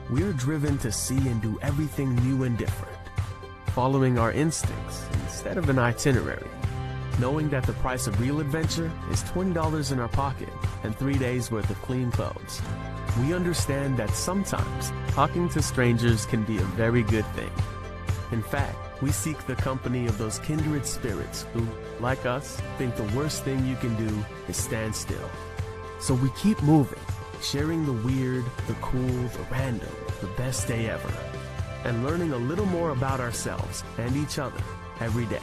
We're driven to see and do everything new and different, following our instincts instead of an itinerary, knowing that the price of real adventure is $20 in our pocket and 3 days worth of clean clothes. We understand that sometimes talking to strangers can be a very good thing. In fact, we seek the company of those kindred spirits who, like us, think the worst thing you can do is stand still. So we keep moving, sharing the weird, the cool, the random, the best day ever, and learning a little more about ourselves and each other every day.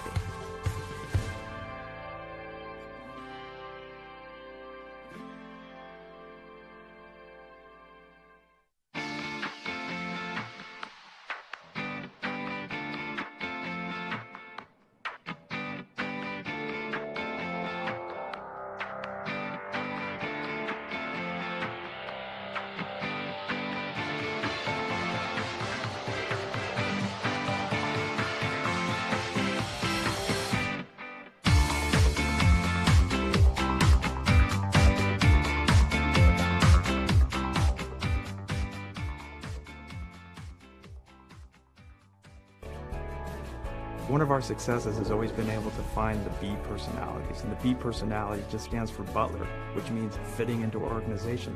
One of our successes has always been able to find the B personalities, and the B personality just stands for Butler, which means fitting into our organization.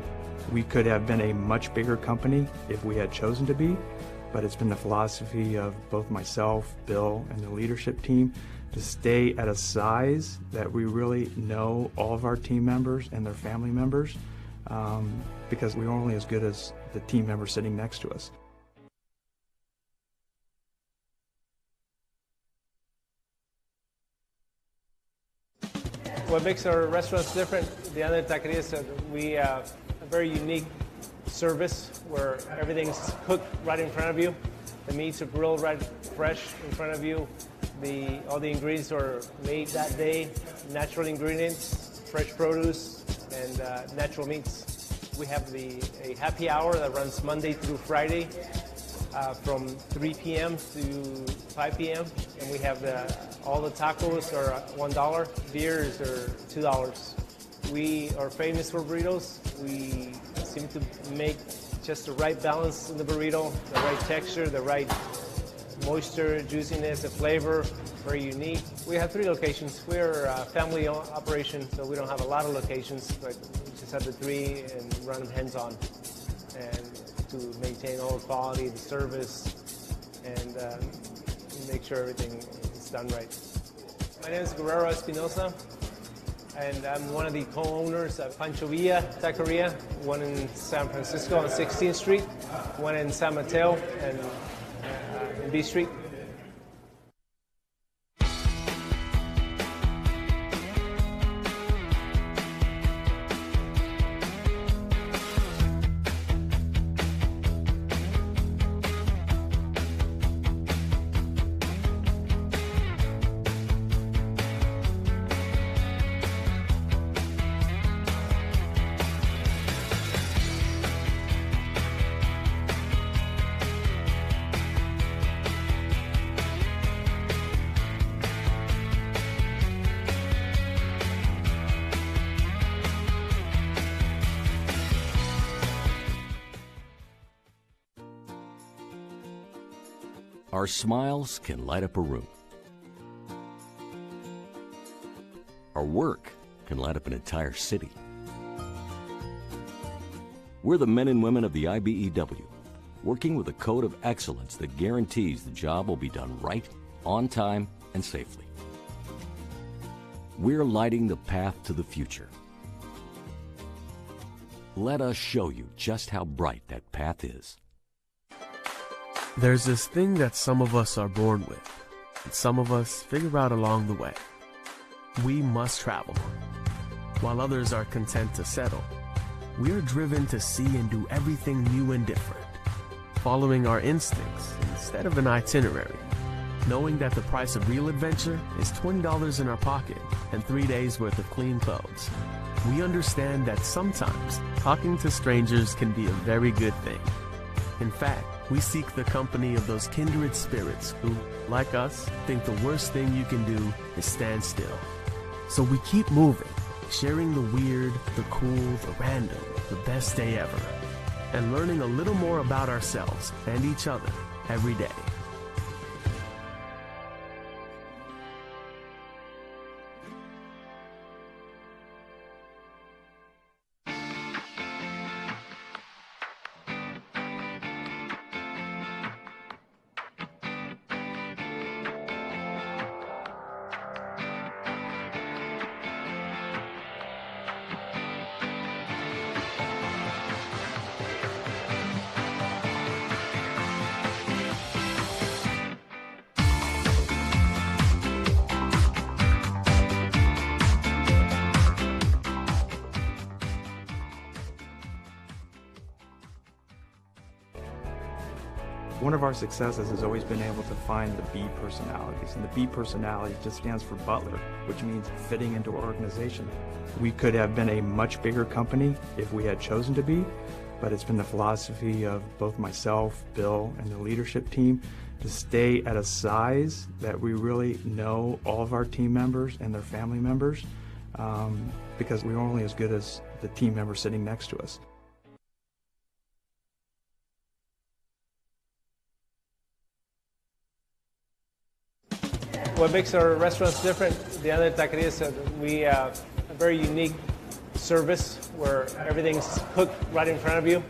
We could have been a much bigger company if we had chosen to be, but it's been the philosophy of both myself, Bill, and the leadership team to stay at a size that we really know all of our team members and their family members, because we're only as good as the team members sitting next to us. What makes our restaurants different, the other taqueria, is that we have a very unique service where everything's cooked right in front of you. The meats are grilled right fresh in front of you. All the ingredients are made that day, natural ingredients, fresh produce, and natural meats. We have a happy hour that runs Monday through Friday from 3 p.m. to 5 p.m. And we have all the tacos are $1, beers are $2. We are famous for burritos. We seem to make just the right balance in the burrito, the right texture, the right moisture, juiciness, the flavor, very unique. We have 3 locations. We're a family operation, so we don't have a lot of locations, but we just have the 3 and run them hands-on, and to maintain all the quality, the service, and make sure everything is done right. My name is Guerrero Espinosa, and I'm one of the co-owners of Pancho Villa Taqueria, one in San Francisco on 16th Street, one in San Mateo and in B Street. Our smiles can light up a room. Our work can light up an entire city. We're the men and women of the IBEW, working with a code of excellence that guarantees the job will be done right, on time, and safely. We're lighting the path to the future. Let us show you just how bright that path is. There's this thing that some of us are born with, and some of us figure out along the way. We must travel. While others are content to settle, we are driven to see and do everything new and different, following our instincts instead of an itinerary, knowing that the price of real adventure is $20 in our pocket and 3 days worth of clean clothes. We understand that sometimes talking to strangers can be a very good thing. In fact, we seek the company of those kindred spirits who, like us, think the worst thing you can do is stand still. So we keep moving, sharing the weird, the cool, the random, the best day ever, and learning a little more about ourselves and each other every day. One of our successes has always been able to find the B personalities, and the B personality just stands for Butler, which means fitting into our organization. We could have been a much bigger company if we had chosen to be, but it's been the philosophy of both myself, Bill, and the leadership team to stay at a size that we really know all of our team members and their family members, because we're only as good as the team members sitting next to us. What makes our restaurants different, the other taquerias, we have a very unique service where everything's cooked right in front of you.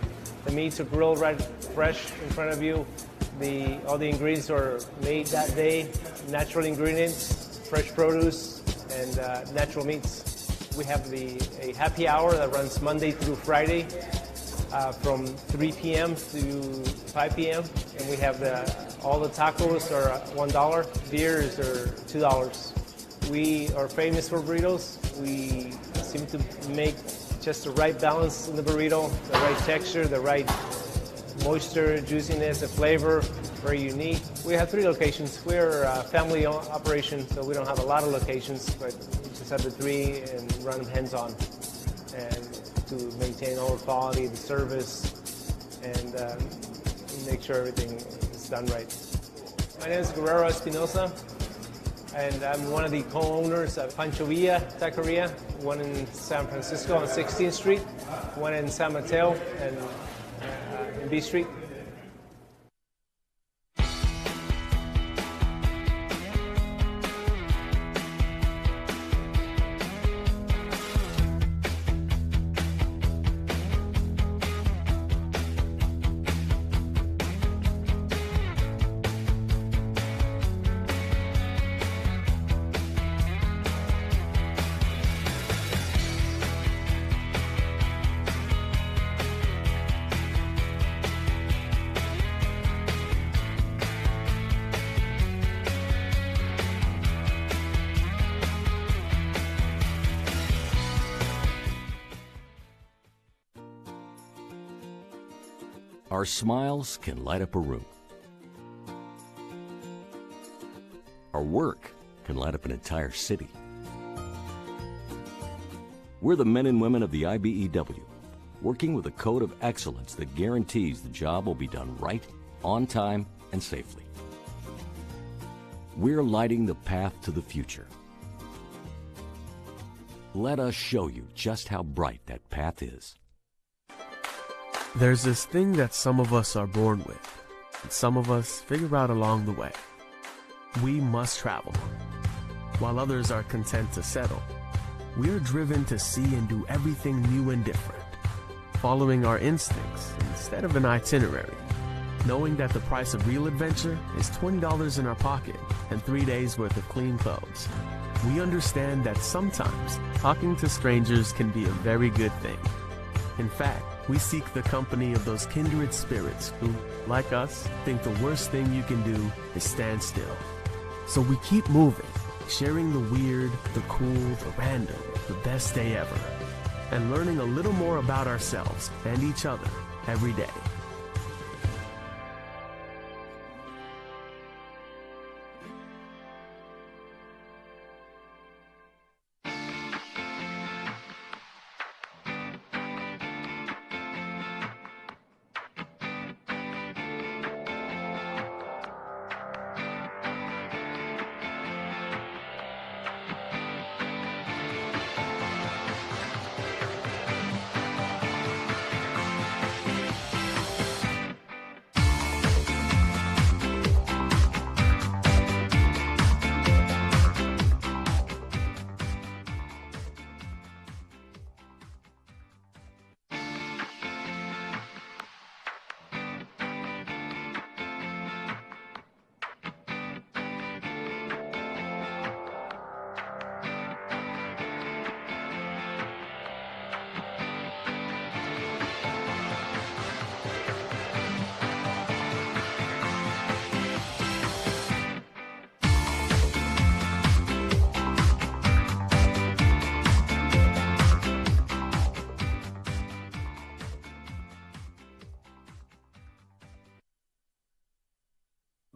The meats are grilled right fresh in front of you. All the ingredients are made that day, natural ingredients, fresh produce, and natural meats. We have a happy hour that runs Monday through Friday from 3 p.m. to 5 p.m. And we have all the tacos are $1, beers are $2. We are famous for burritos. We seem to make just the right balance in the burrito, the right texture, the right moisture, juiciness, the flavor, very unique. We have 3 locations. We're a family operation, so we don't have a lot of locations, but we just have the 3 and run them hands-on, and to maintain all the quality, the service, and make sure everything is done right. My name is Guerrero Espinosa, and I'm one of the co-owners of Pancho Villa Taqueria, one in San Francisco on 16th Street, one in San Mateo, and in B Street. Our smiles can light up a room. Our work can light up an entire city. We're the men and women of the IBEW, working with a code of excellence that guarantees the job will be done right, on time, and safely. We're lighting the path to the future. Let us show you just how bright that path is. There's this thing that some of us are born with, and some of us figure out along the way. We must travel. While others are content to settle, we are driven to see and do everything new and different, following our instincts instead of an itinerary, knowing that the price of real adventure is $20 in our pocket and 3 days worth of clean clothes. We understand that sometimes talking to strangers can be a very good thing. In fact, we seek the company of those kindred spirits who, like us, think the worst thing you can do is stand still. So we keep moving, sharing the weird, the cool, the random, the best day ever, and learning a little more about ourselves and each other every day.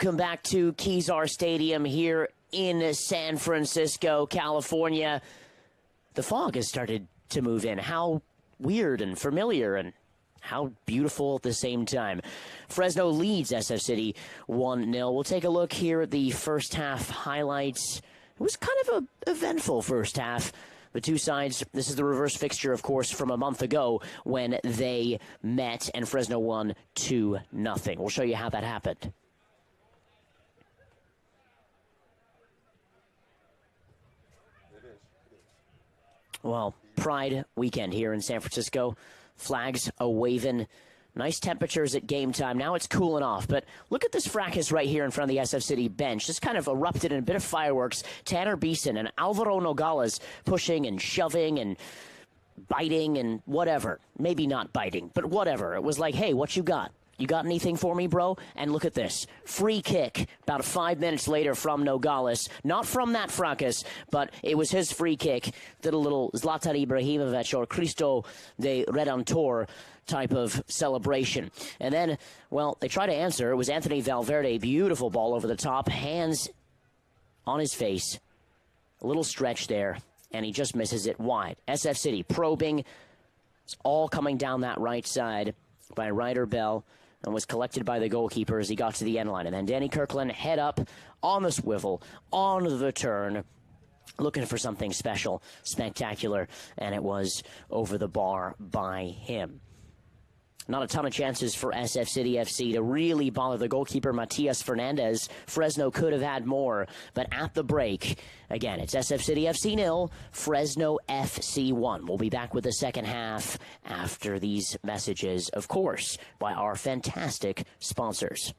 Welcome back to Kezar Stadium here in San Francisco, California. The fog has started to move in. How weird and familiar and how beautiful at the same time. Fresno leads SF City 1-0. We'll take a look here at the first half highlights. It was kind of an eventful first half. The two sides, this is the reverse fixture, of course, from a month ago when they met and Fresno won 2-0. We'll show you how that happened. Well, Pride weekend here in San Francisco. Flags a-waving. Nice temperatures at game time. Now it's cooling off, but look at this fracas right here in front of the SF City bench. Just kind of erupted in a bit of fireworks. Tanner Beeson and Alvaro Nogales pushing and shoving and biting and whatever. Maybe not biting, but whatever. It was like, hey, what you got? You got anything for me, bro? And look at this. Free kick about 5 minutes later from Nogales. Not from that fracas, but it was his free kick. Did a little Zlatan Ibrahimovic or Cristo de Redentor type of celebration. And then, well, they try to answer. It was Anthony Valverde. Beautiful ball over the top. Hands on his face. A little stretch there. And he just misses it wide. SF City probing. It's all coming down that right side by Ryder Bell. And was collected by the goalkeeper as he got to the end line. And then Danny Kirkland head up on the swivel, on the turn, looking for something special, spectacular, and it was over the bar by him. Not a ton of chances for SF City FC to really bother the goalkeeper, Matias Fernandez. Fresno could have had more, but at the break, again, it's SF City FC 0, Fresno FC 1. We'll be back with the second half after these messages, of course, by our fantastic sponsors.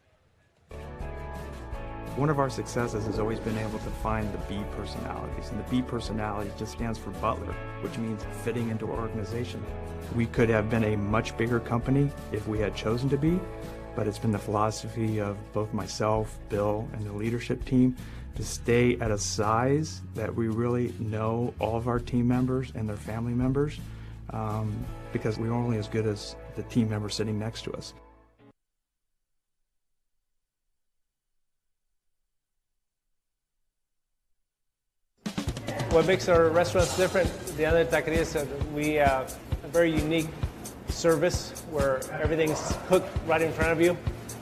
One of our successes has always been able to find the B personalities, and the B personality just stands for Butler, which means fitting into our organization. We could have been a much bigger company if we had chosen to be, but it's been the philosophy of both myself, Bill, and the leadership team to stay at a size that we really know all of our team members and their family members, because we're only as good as the team member sitting next to us. What makes our restaurants different, the other taquerias, we have a very unique service where everything's cooked right in front of you.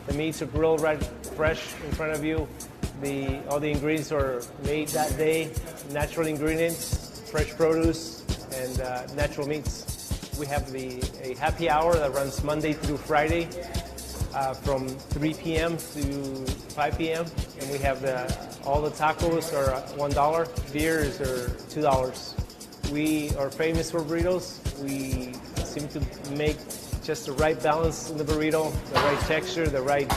The meats are grilled right fresh in front of you. All the ingredients are made that day, natural ingredients, fresh produce, and natural meats. We have a happy hour that runs Monday through Friday from 3 p.m. to 5 p.m. And we have all the tacos are $1, beers are $2. We are famous for burritos. We seem to make just the right balance in the burrito, the right texture, the right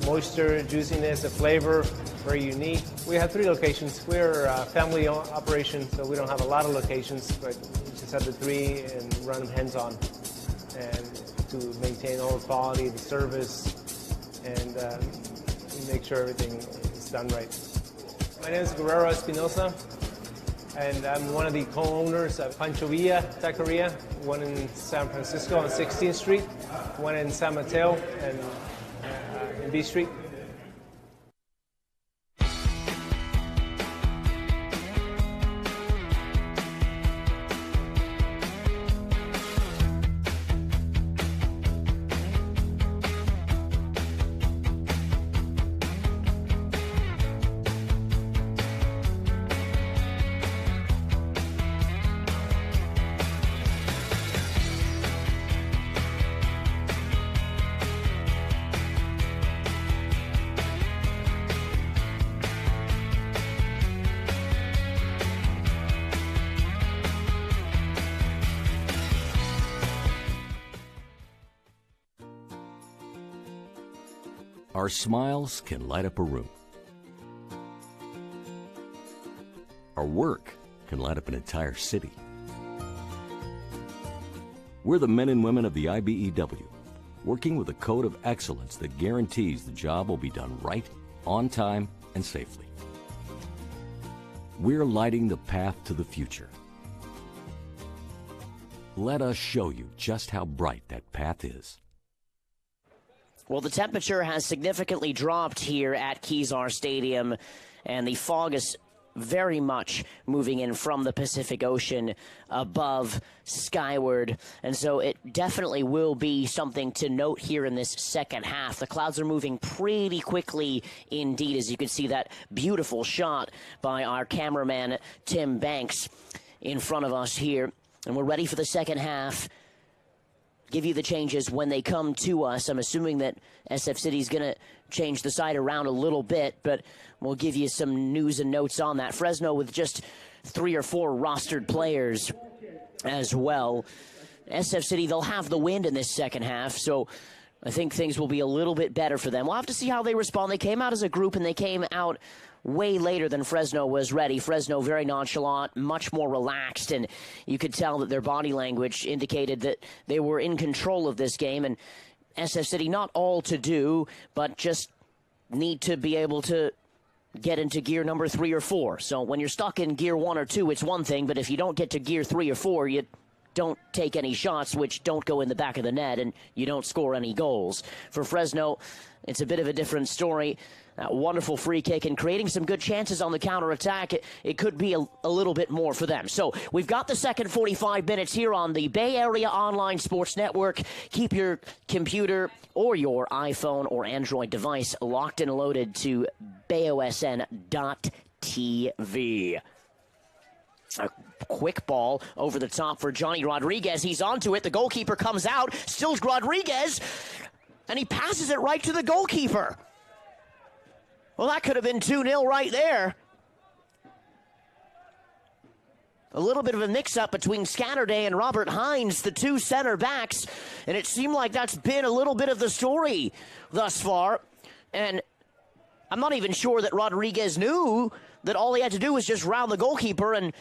moisture, juiciness, the flavor, very unique. We have 3 locations. We're a family operation, so we don't have a lot of locations, but we just have the 3 and run them hands-on. And to maintain all the quality, the service, and make sure everything is done right. My name is Guerrero Espinosa, and I'm one of the co-owners of Pancho Villa Taqueria, one in San Francisco on 16th Street, one in San Mateo, and in B Street. Our smiles can light up a room. Our work can light up an entire city. We're the men and women of the IBEW, working with a code of excellence that guarantees the job will be done right, on time, and safely. We're lighting the path to the future. Let us show you just how bright that path is. Well, the temperature has significantly dropped here at Kezar Stadium, and the fog is very much moving in from the Pacific Ocean above skyward, and so it definitely will be something to note here in this second half. The clouds are moving pretty quickly indeed, as you can see that beautiful shot by our cameraman Tim Banks in front of us here, and we're ready for the second half. Give you the changes when they come to us. I'm assuming that SF City's going to change the side around a little bit, but we'll give you some news and notes on that. Fresno with just 3 or 4 rostered players as well. SF City, they'll have the wind in this second half, so I think things will be a little bit better for them. We'll have to see how they respond. They came out as a group, and they came out way later than Fresno was ready. Fresno very nonchalant, much more relaxed, and you could tell that their body language indicated that they were in control of this game. And SF City, not all to do, but just need to be able to get into gear number 3 or 4. So when you're stuck in gear 1 or 2, it's one thing, but if you don't get to gear 3 or 4, you don't take any shots, which don't go in the back of the net, and you don't score any goals. For Fresno, it's a bit of a different story. That wonderful free kick and creating some good chances on the counterattack. It could be a little bit more for them. So we've got the second 45 minutes here on the Bay Area Online Sports Network. Keep your computer or your iPhone or Android device locked and loaded to bayosn.tv. A quick ball over the top for Johnny Rodriguez. He's onto it. The goalkeeper comes out, still Rodriguez, and he passes it right to the goalkeeper. Well, that could have been 2-0 right there. A little bit of a mix-up between Scatterday and Robert Hines, the 2 center backs, and it seemed like that's been a little bit of the story thus far. And I'm not even sure that Rodriguez knew that all he had to do was just round the goalkeeper and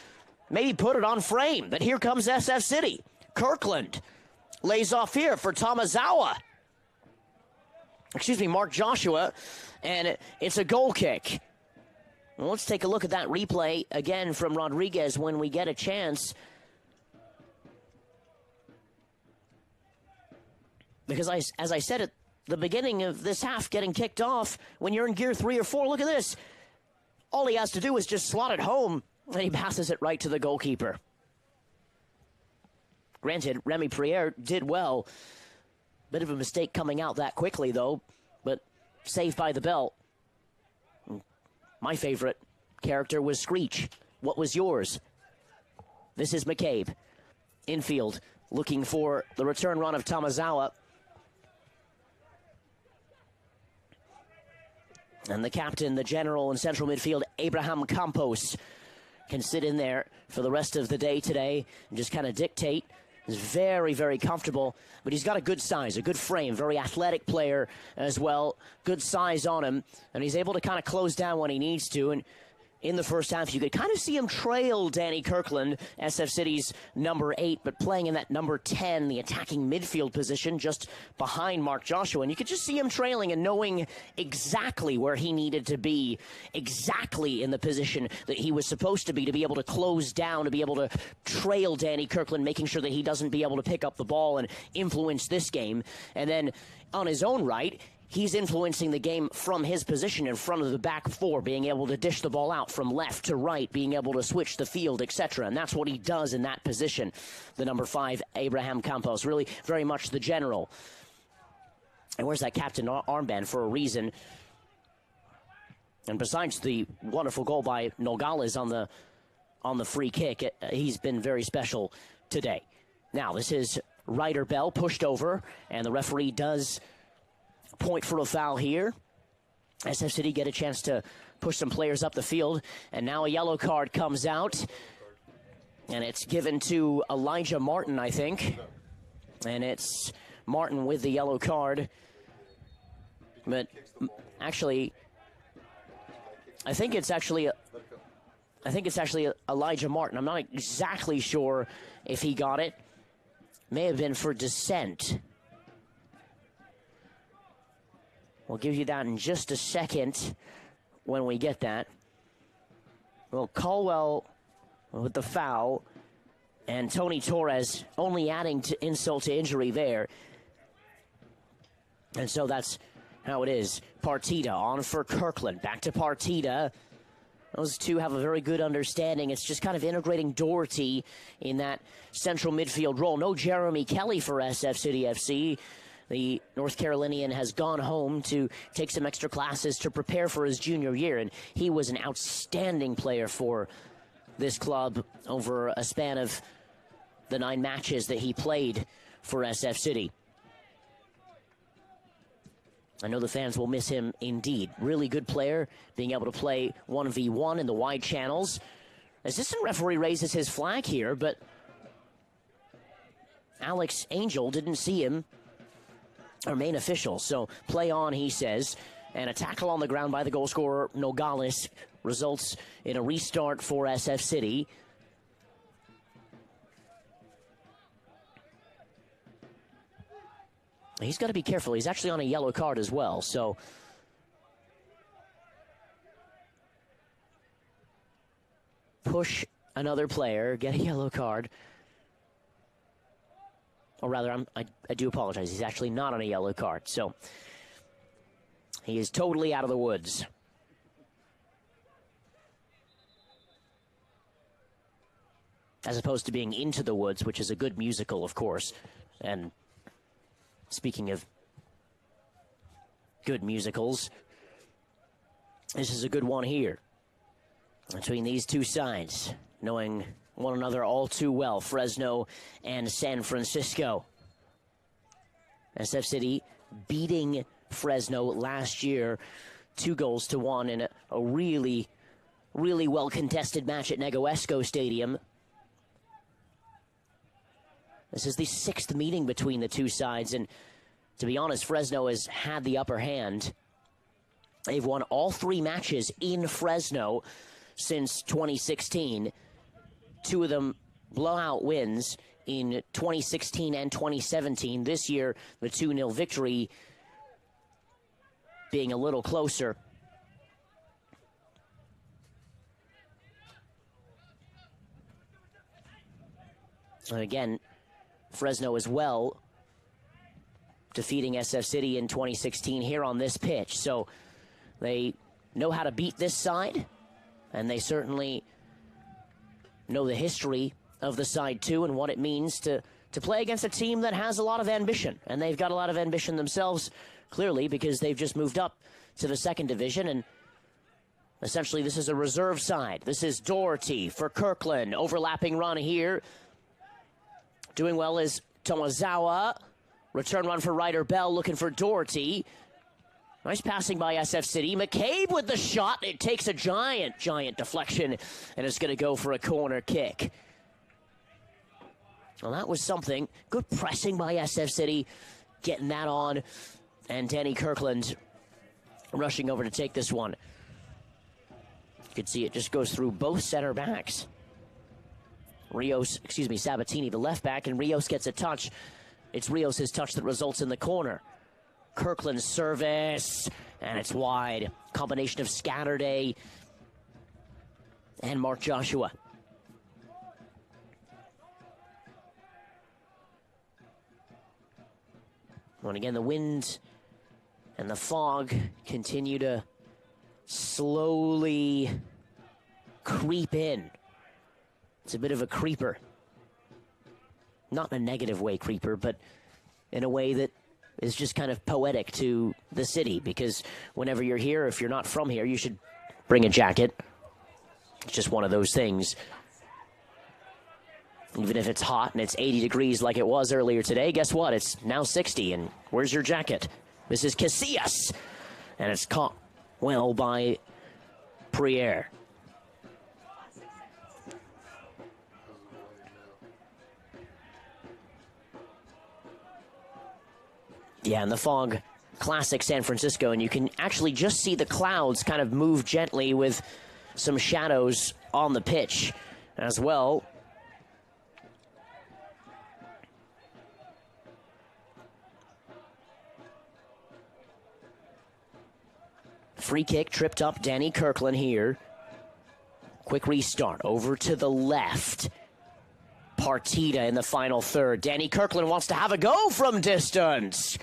maybe put it on frame. But here comes SF City. Kirkland lays off here for Tamazawa. Mark Joshua, and it's a goal kick. Well, let's take a look at that replay again from Rodriguez when we get a chance. Because as I said at the beginning of this half getting kicked off, when you're in gear 3 or 4, look at this. All he has to do is just slot it home, and he passes it right to the goalkeeper. Granted, Remy Priere did well. Bit of a mistake coming out that quickly, though, but saved by the bell. My favorite character was Screech. What was yours? This is McCabe. Infield, looking for the return run of Tamazawa. And the captain, the general in central midfield, Abraham Campos, can sit in there for the rest of the day today and just kind of dictate. He's very, very comfortable, but he's got a good size, a good frame, very athletic player as well. Good size on him, and he's able to kind of close down when he needs to. And in the first half, you could kind of see him trail Danny Kirkland, SF City's number 8, but playing in that number 10, the attacking midfield position, just behind Mark Joshua. And you could just see him trailing and knowing exactly where he needed to be, exactly in the position that he was supposed to be able to close down, to be able to trail Danny Kirkland, making sure that he doesn't be able to pick up the ball and influence this game. And then on his own right, he's influencing the game from his position in front of the back 4, being able to dish the ball out from left to right, being able to switch the field, etc. And that's what he does in that position. The number 5, Abraham Campos, really very much the general. And where's that captain armband for a reason? And besides the wonderful goal by Nogales on the free kick, he's been very special today. Now, this is Ryder Bell pushed over, and the referee does point for a foul here. SF City get a chance to push some players up the field, and now a yellow card comes out, and it's given to Elijah Martin, I think. And it's Martin with the yellow card. But actually, I think it's actually Elijah Martin. I'm not exactly sure if he got it. May have been for dissent. We'll give you that in just a second when we get that. Well, Caldwell with the foul, and Tony Torres only adding to insult to injury there. And so that's how it is. Partida on for Kirkland. Back to Partida. Those two have a very good understanding. It's just kind of integrating Doherty in that central midfield role. No Jeremy Kelly for SF City FC. The North Carolinian has gone home to take some extra classes to prepare for his junior year, and he was an outstanding player for this club over a span of the 9 matches that he played for SF City. I know the fans will miss him indeed. Really good player, being able to play 1v1 in the wide channels. Assistant referee raises his flag here, but Alex Angel didn't see him, our main official. So play on, he says. And a tackle on the ground by the goal scorer, Nogales, results in a restart for SF City. He's got to be careful. He's actually on a yellow card as well, so push another player, get a yellow card. Or rather, I do apologize. He's actually not on a yellow card, so he is totally out of the woods. As opposed to being Into the Woods, which is a good musical, of course. And speaking of good musicals, this is a good one here. Between these two sides, knowing one another all too well, Fresno and San Francisco. SF City beating Fresno last year 2-1 in a really, really well-contested match at Negoesco Stadium. This is the 6th meeting between the two sides, and to be honest, Fresno has had the upper hand. They've won all 3 matches in Fresno since 2016. 2 of them blowout wins in 2016 and 2017. This year, the 2-0 victory being a little closer. And again, Fresno as well, defeating SF City in 2016 here on this pitch. So they know how to beat this side, and they certainly know the history of the side too and what it means to play against a team that has a lot of ambition. And they've got a lot of ambition themselves, clearly, because they've just moved up to the 2nd division, and essentially this is a reserve side. This is Doherty for Kirkland. Overlapping run here. Doing well is Tomazawa. Return run for Ryder Bell, looking for Doherty. Nice passing by SF City. McCabe with the shot. It takes a giant deflection, and it's going to go for a corner kick. Well, that was something. Good pressing by SF City, getting that on. And Danny Kirkland rushing over to take this one. You can see it just goes through both center backs. Sabatini, the left back, and Rios gets a touch. It's Rios' touch that results in the corner. Kirkland's service, and it's wide. Combination of Scatterday and Mark Joshua. And again, the wind and the fog continue to slowly creep in. It's a bit of a creeper. Not in a negative way, creeper, but in a way that is just kind of poetic to the city, because whenever you're here, if you're not from here, you should bring a jacket. It's just one of those things. Even if it's hot and it's 80 degrees like it was earlier today, guess what? It's now 60, and where's your jacket? This is Casillas, and it's caught well by Priere. Yeah, and the fog, classic San Francisco, and you can actually just see the clouds kind of move gently with some shadows on the pitch as well. Free kick, tripped up Danny Kirkland here. Quick restart, over to the left. Partita in the final third. Danny Kirkland wants to have a go from distance.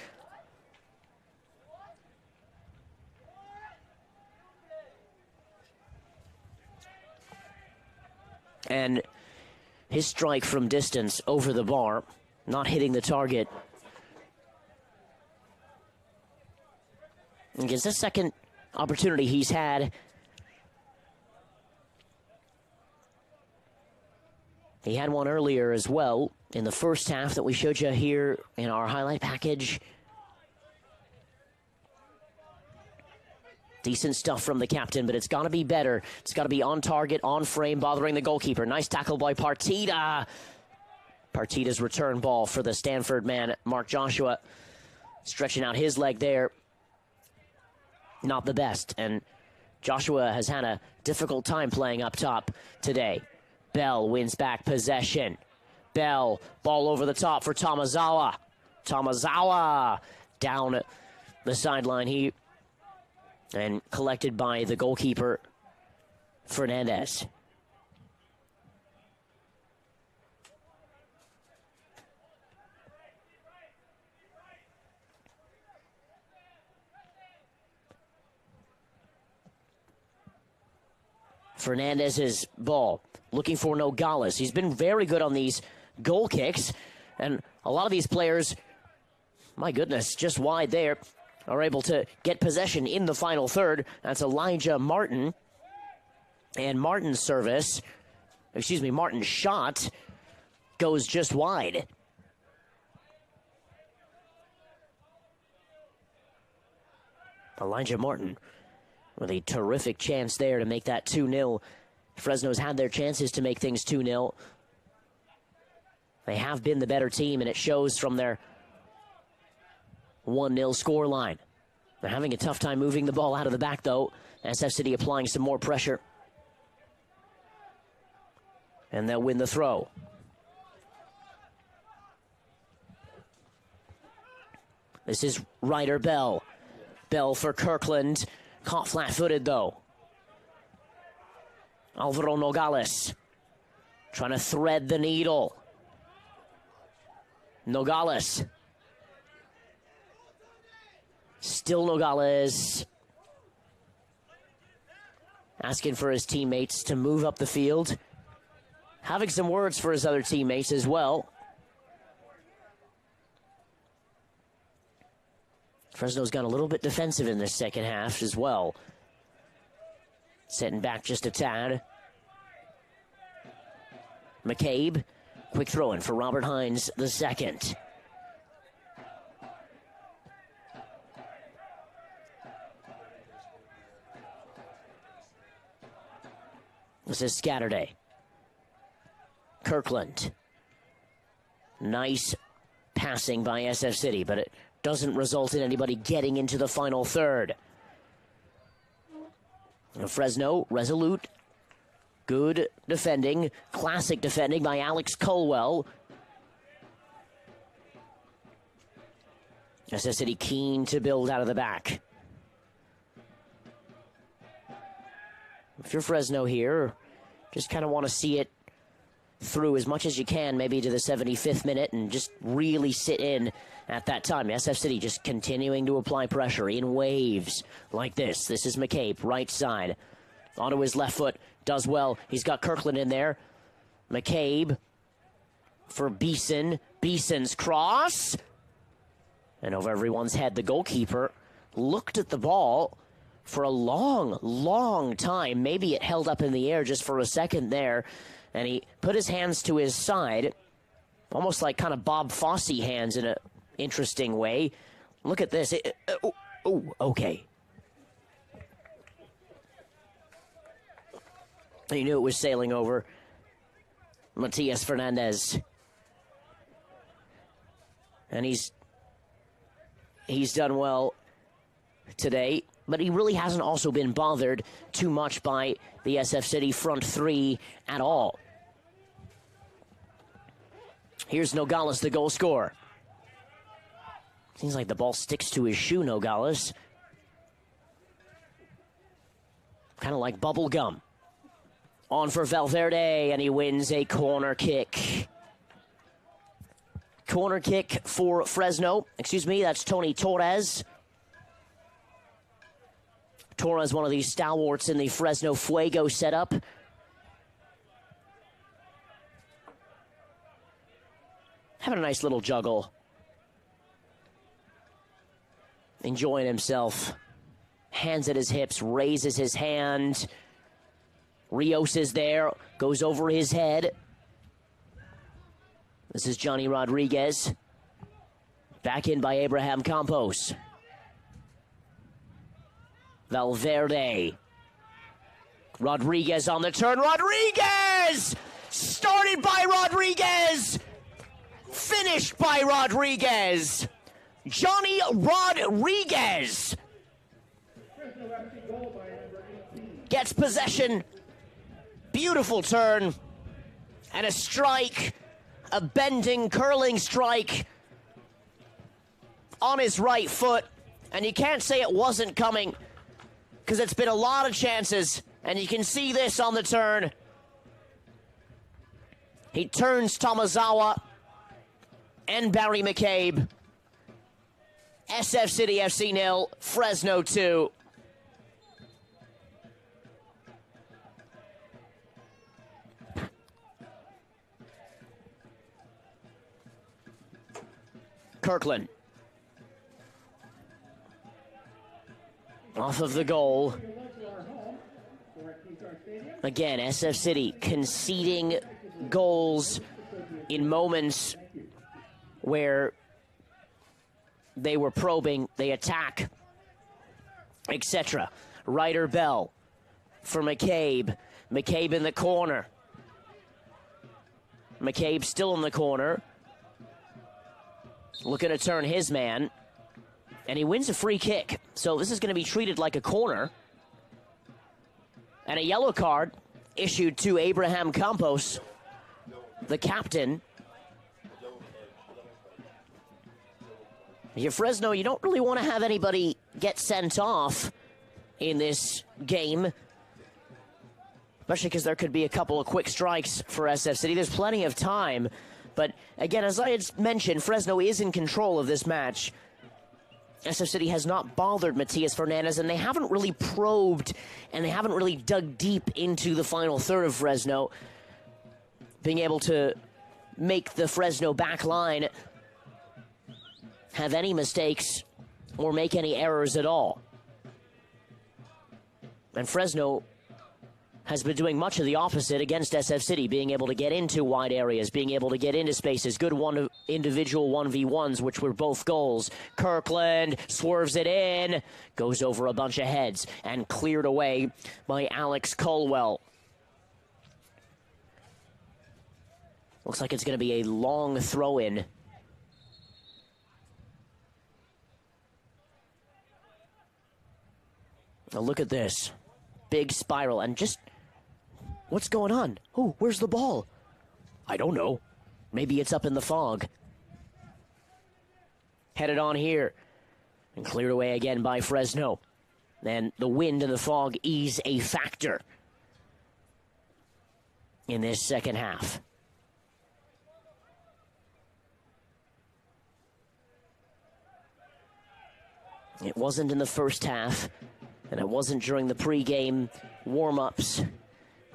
And his strike from distance over the bar, not hitting the target. And it's the second opportunity he's had. He had one earlier as well in the first half that we showed you here in our highlight package. Decent stuff from the captain, but it's got to be better. It's got to be on target, on frame, bothering the goalkeeper. Nice tackle by Partida. Partida's return ball for the Stanford man, Mark Joshua. Stretching out his leg there. Not the best, and Joshua has had a difficult time playing up top today. Bell wins back possession. Bell, ball over the top for Tomazawa. Tomazawa down the sideline here and collected by the goalkeeper, Fernandez. Fernandez's ball, looking for Nogales. He's been very good on these goal kicks, and a lot of these players, my goodness, just wide there, are able to get possession in the final third. That's Elijah Martin. And Martin's shot goes just wide. Elijah Martin with a terrific chance there to make that 2-0. Fresno's had their chances to make things 2-0. They have been the better team, and it shows from their 1-0 scoreline. They're having a tough time moving the ball out of the back, though. SF City applying some more pressure. And they'll win the throw. This is Ryder Bell. Bell for Kirkland. Caught flat-footed, though. Alvaro Nogales trying to thread the needle. Nogales. Still Nogales. Asking for his teammates to move up the field. Having some words for his other teammates as well. Fresno's got a little bit defensive in this second half as well. Setting back just a tad. McCabe, quick throw in for Robert Hines the second. This is Scatterday. Kirkland. Nice passing by SF City, but it doesn't result in anybody getting into the final third. Fresno, resolute, good defending, classic defending by Alex Colwell. SF City keen to build out of the back. If you're Fresno here, just kind of want to see it through as much as you can, maybe to the 75th minute, and just really sit in at that time. SF City just continuing to apply pressure in waves like this. This is McCabe, right side. Onto his left foot, does well. He's got Kirkland in there. McCabe for Beeson. Beeson's cross. And over everyone's head, the goalkeeper looked at the ball for a long, long time. Maybe it held up in the air just for a second there. And he put his hands to his side, almost like kind of Bob Fosse hands in an interesting way. Look at this. Okay. He knew it was sailing over. Matias Fernandez. And he's done well today, but he really hasn't also been bothered too much by the SF City front three at all. Here's Nogales, the goal scorer. Seems like the ball sticks to his shoe, Nogales. Kind of like bubble gum. On for Valverde, and he wins a corner kick. Corner kick for Fresno. Excuse me, that's Tony Torres. Torres, one of these stalwarts in the Fresno Fuego setup. Having a nice little juggle. Enjoying himself. Hands at his hips, raises his hand. Rios is there, goes over his head. This is Johnny Rodriguez. Back in by Abraham Campos. Valverde. Rodriguez on the turn. Rodriguez! Started by Rodriguez! Finished by Rodriguez! Johnny Rodriguez gets possession. Beautiful turn. And a strike. A bending, curling strike on his right foot. And you can't say it wasn't coming, because it's been a lot of chances. And you can see this on the turn. He turns Tomazawa and Barry McCabe. Sfcfc 0, Fresno 2. Kirkland. Off of the goal. Again, SF City conceding goals in moments where they were probing, they attack, etc. Ryder Bell for McCabe. McCabe in the corner. McCabe still in the corner. Looking to turn his man. And he wins a free kick. So this is going to be treated like a corner. And a yellow card issued to Abraham Campos, the captain. You're Fresno, you don't really want to have anybody get sent off in this game, especially because there could be a couple of quick strikes for SF City. There's plenty of time. But again, as I had mentioned, Fresno is in control of this match. SF City has not bothered Matias Fernandez, and they haven't really probed, and they haven't really dug deep into the final third of Fresno, being able to make the Fresno back line have any mistakes or make any errors at all. And Fresno has been doing much of the opposite against SF City, being able to get into wide areas, being able to get into spaces, good individual 1v1s, which were both goals. Kirkland swerves it in, goes over a bunch of heads, and cleared away by Alex Colwell. Looks like it's going to be a long throw-in. Now look at this. Big spiral, and just... what's going on? Oh, where's the ball? I don't know. Maybe it's up in the fog. Headed on here. And cleared away again by Fresno. And the wind and the fog ease a factor in this second half. It wasn't in the first half, and it wasn't during the pregame warm-ups.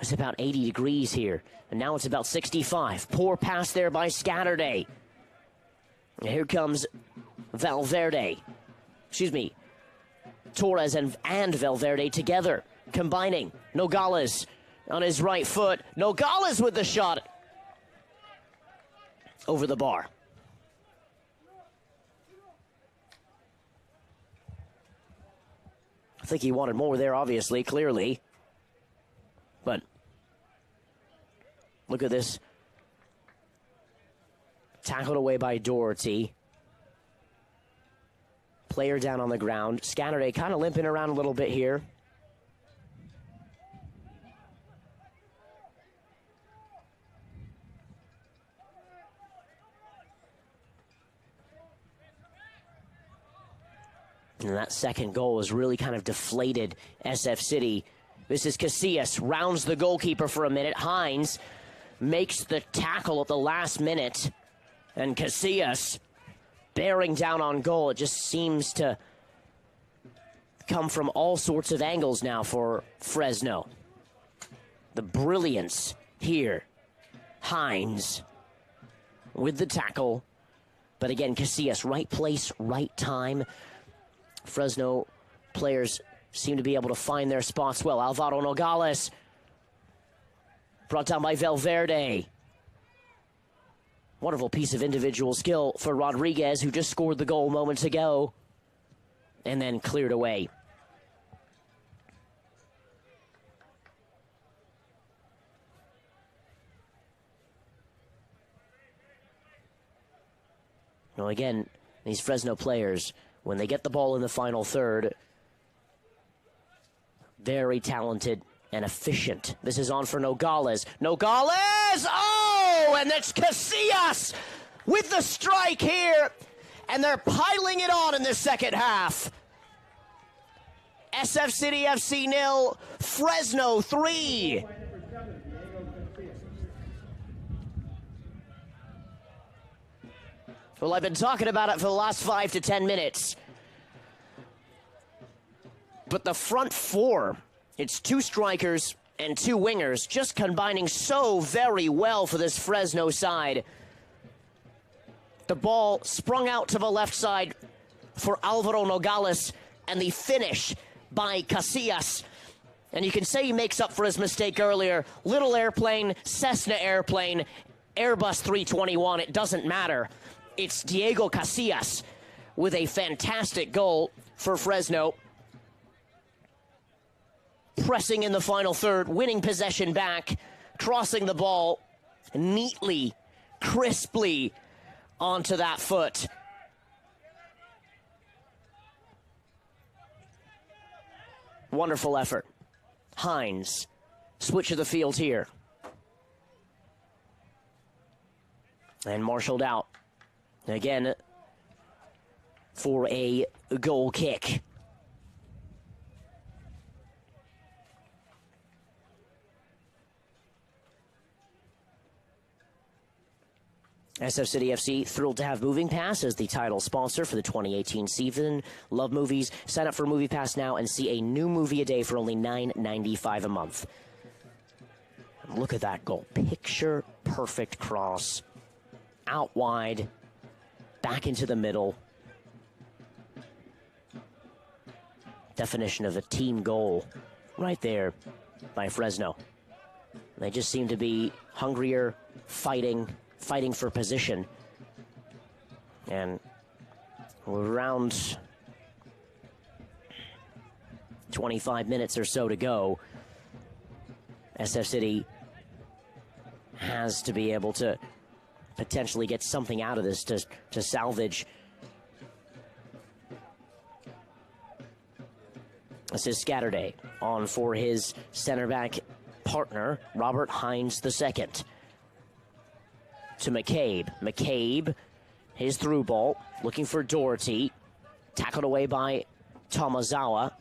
It's about 80 degrees here, and now it's about 65. Poor pass there by Scatterday. And here comes Valverde. Excuse me. Torres and Valverde together, combining. Nogales on his right foot. Nogales with the shot over the bar. I think he wanted more there, obviously, clearly. But look at this. Tackled away by Doherty. Player down on the ground. Scatterday kind of limping around a little bit here. And that second goal has really kind of deflated SF City. This is Casillas, rounds the goalkeeper for a minute. Hines makes the tackle at the last minute. And Casillas bearing down on goal. It just seems to come from all sorts of angles now for Fresno. The brilliance here. Hines with the tackle. But again, Casillas, right place, right time. Fresno players seem to be able to find their spots well. Alvaro Nogales brought down by Valverde. Wonderful piece of individual skill for Rodriguez, who just scored the goal moments ago. And then cleared away Well, again, these Fresno players, when they get the ball in the final third, very talented and efficient. This is on for Nogales. Nogales! Oh! And it's Casillas with the strike here. And they're piling it on in the second half. Sfcfc nil, Fresno 3. Well, I've been talking about it for the last 5 to 10 minutes. But the front four, it's 2 strikers and 2 wingers, just combining so very well for this Fresno side. The ball sprung out to the left side for Alvaro Nogales, and the finish by Casillas. And you can say he makes up for his mistake earlier. Little airplane, Cessna airplane, Airbus 321, it doesn't matter. It's Diego Casillas with a fantastic goal for Fresno. Pressing in the final third, winning possession back, crossing the ball neatly, crisply onto that foot. Wonderful effort. Hines, switch of the field here. And marshaled out. Again, for a goal kick. Sfcfc thrilled to have Moving Pass as the title sponsor for the 2018 season. Love movies. Sign up for Movie Pass now and see a new movie a day for only $9.95 a month. Look at that goal. Picture perfect cross. Out wide. Back into the middle. Definition of a team goal right there by Fresno. They just seem to be hungrier, fighting for position. And we're around 25 minutes or so to go. SF City has to be able to potentially get something out of this to salvage. This is Scatterday on for his center back partner, Robert Hines II. To McCabe. McCabe, his through ball, looking for Doherty. Tackled away by Tomazawa.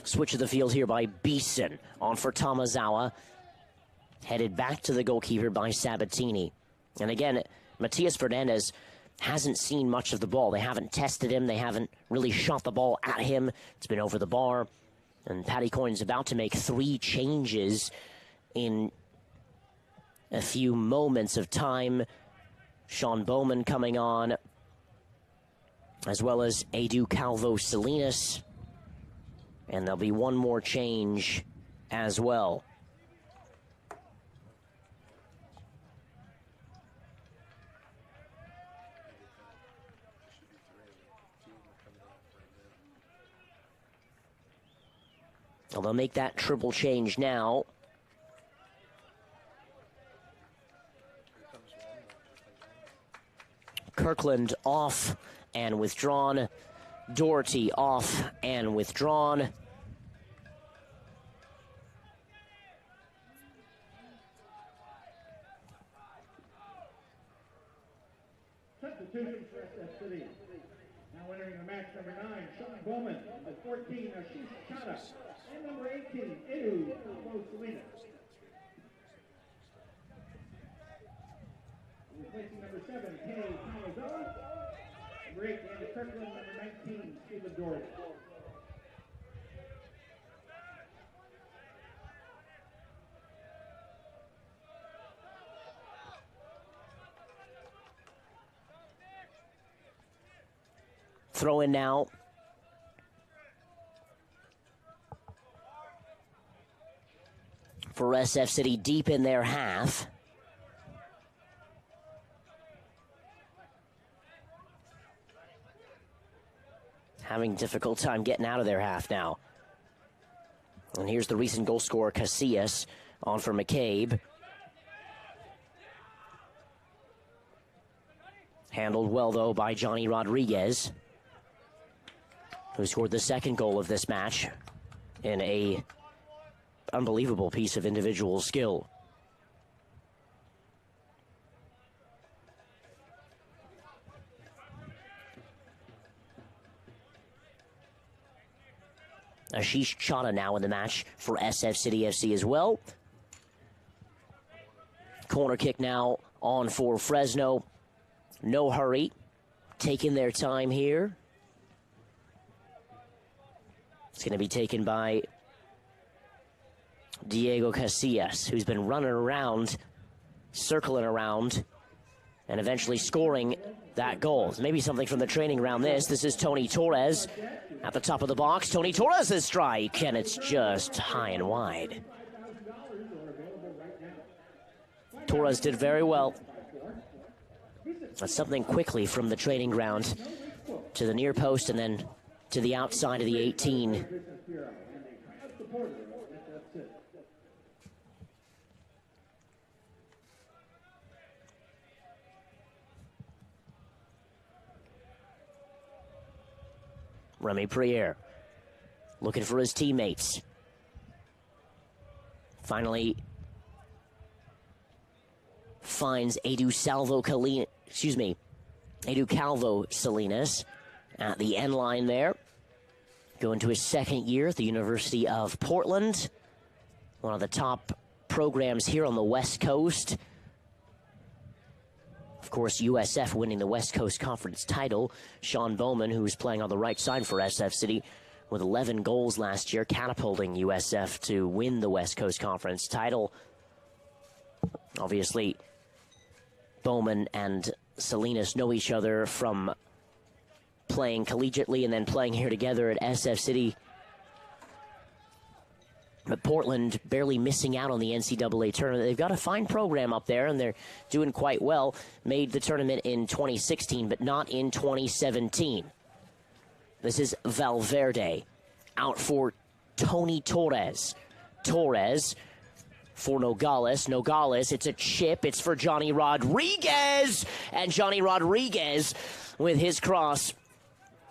Switch of the field here by Beeson. On for Tomazawa. Headed back to the goalkeeper by Sabatini. And again, Matias Fernandez hasn't seen much of the ball. They haven't tested him. They haven't really shot the ball at him. It's been over the bar. And Paddy Coyne's about to make 3 changes in a few moments of time. Sean Bowman coming on, as well as Edu Calvo Salinas. And there'll be one more change as well. Well, they'll make that triple change now. Kirkland off and withdrawn. Doherty off and withdrawn. Substitution for SF City. Now entering the match, number 9, Sean Bowman. Number 14, Ashish Chada. And number 18, Edu Calvo Salinas. Replacing number 7, Kenny Tomazawa. Number 8, Andy Kirkland. Number 19, Stephen Doherty. Throw in now. For SF City deep in their half. Having a difficult time getting out of their half now. And here's the recent goal scorer, Casillas, on for McCabe. Handled well, though, by Johnny Rodriguez, who scored the second goal of this match in a unbelievable piece of individual skill. Ashish Chana now in the match for Sfcfc as well. Corner kick now on for Fresno. No hurry. Taking their time here. It's going to be taken by Diego Casillas, who's been running around, circling around, and eventually scoring that goal. Maybe something from the training ground this. This is Tony Torres at the top of the box. Tony Torres' strike, and it's just high and wide. Torres did very well. That's something quickly from the training ground to the near post and then to the outside of the 18. Remy Priere looking for his teammates. Finally finds Edu Calvo Salinas at the end line there. Going to his second year at the University of Portland. One of the top programs here on the West Coast. Of course, USF winning the West Coast Conference title. Sean Bowman, who was playing on the right side for SF City with 11 goals last year, catapulting USF to win the West Coast Conference title. Obviously, Bowman and Salinas know each other from playing collegiately and then playing here together at SF City. But Portland barely missing out on the NCAA tournament. They've got a fine program up there, and they're doing quite well. Made the tournament in 2016, but not in 2017. This is Valverde out for Tony Torres. Torres for Nogales. Nogales, it's a chip. It's for Johnny Rodriguez. And Johnny Rodriguez with his cross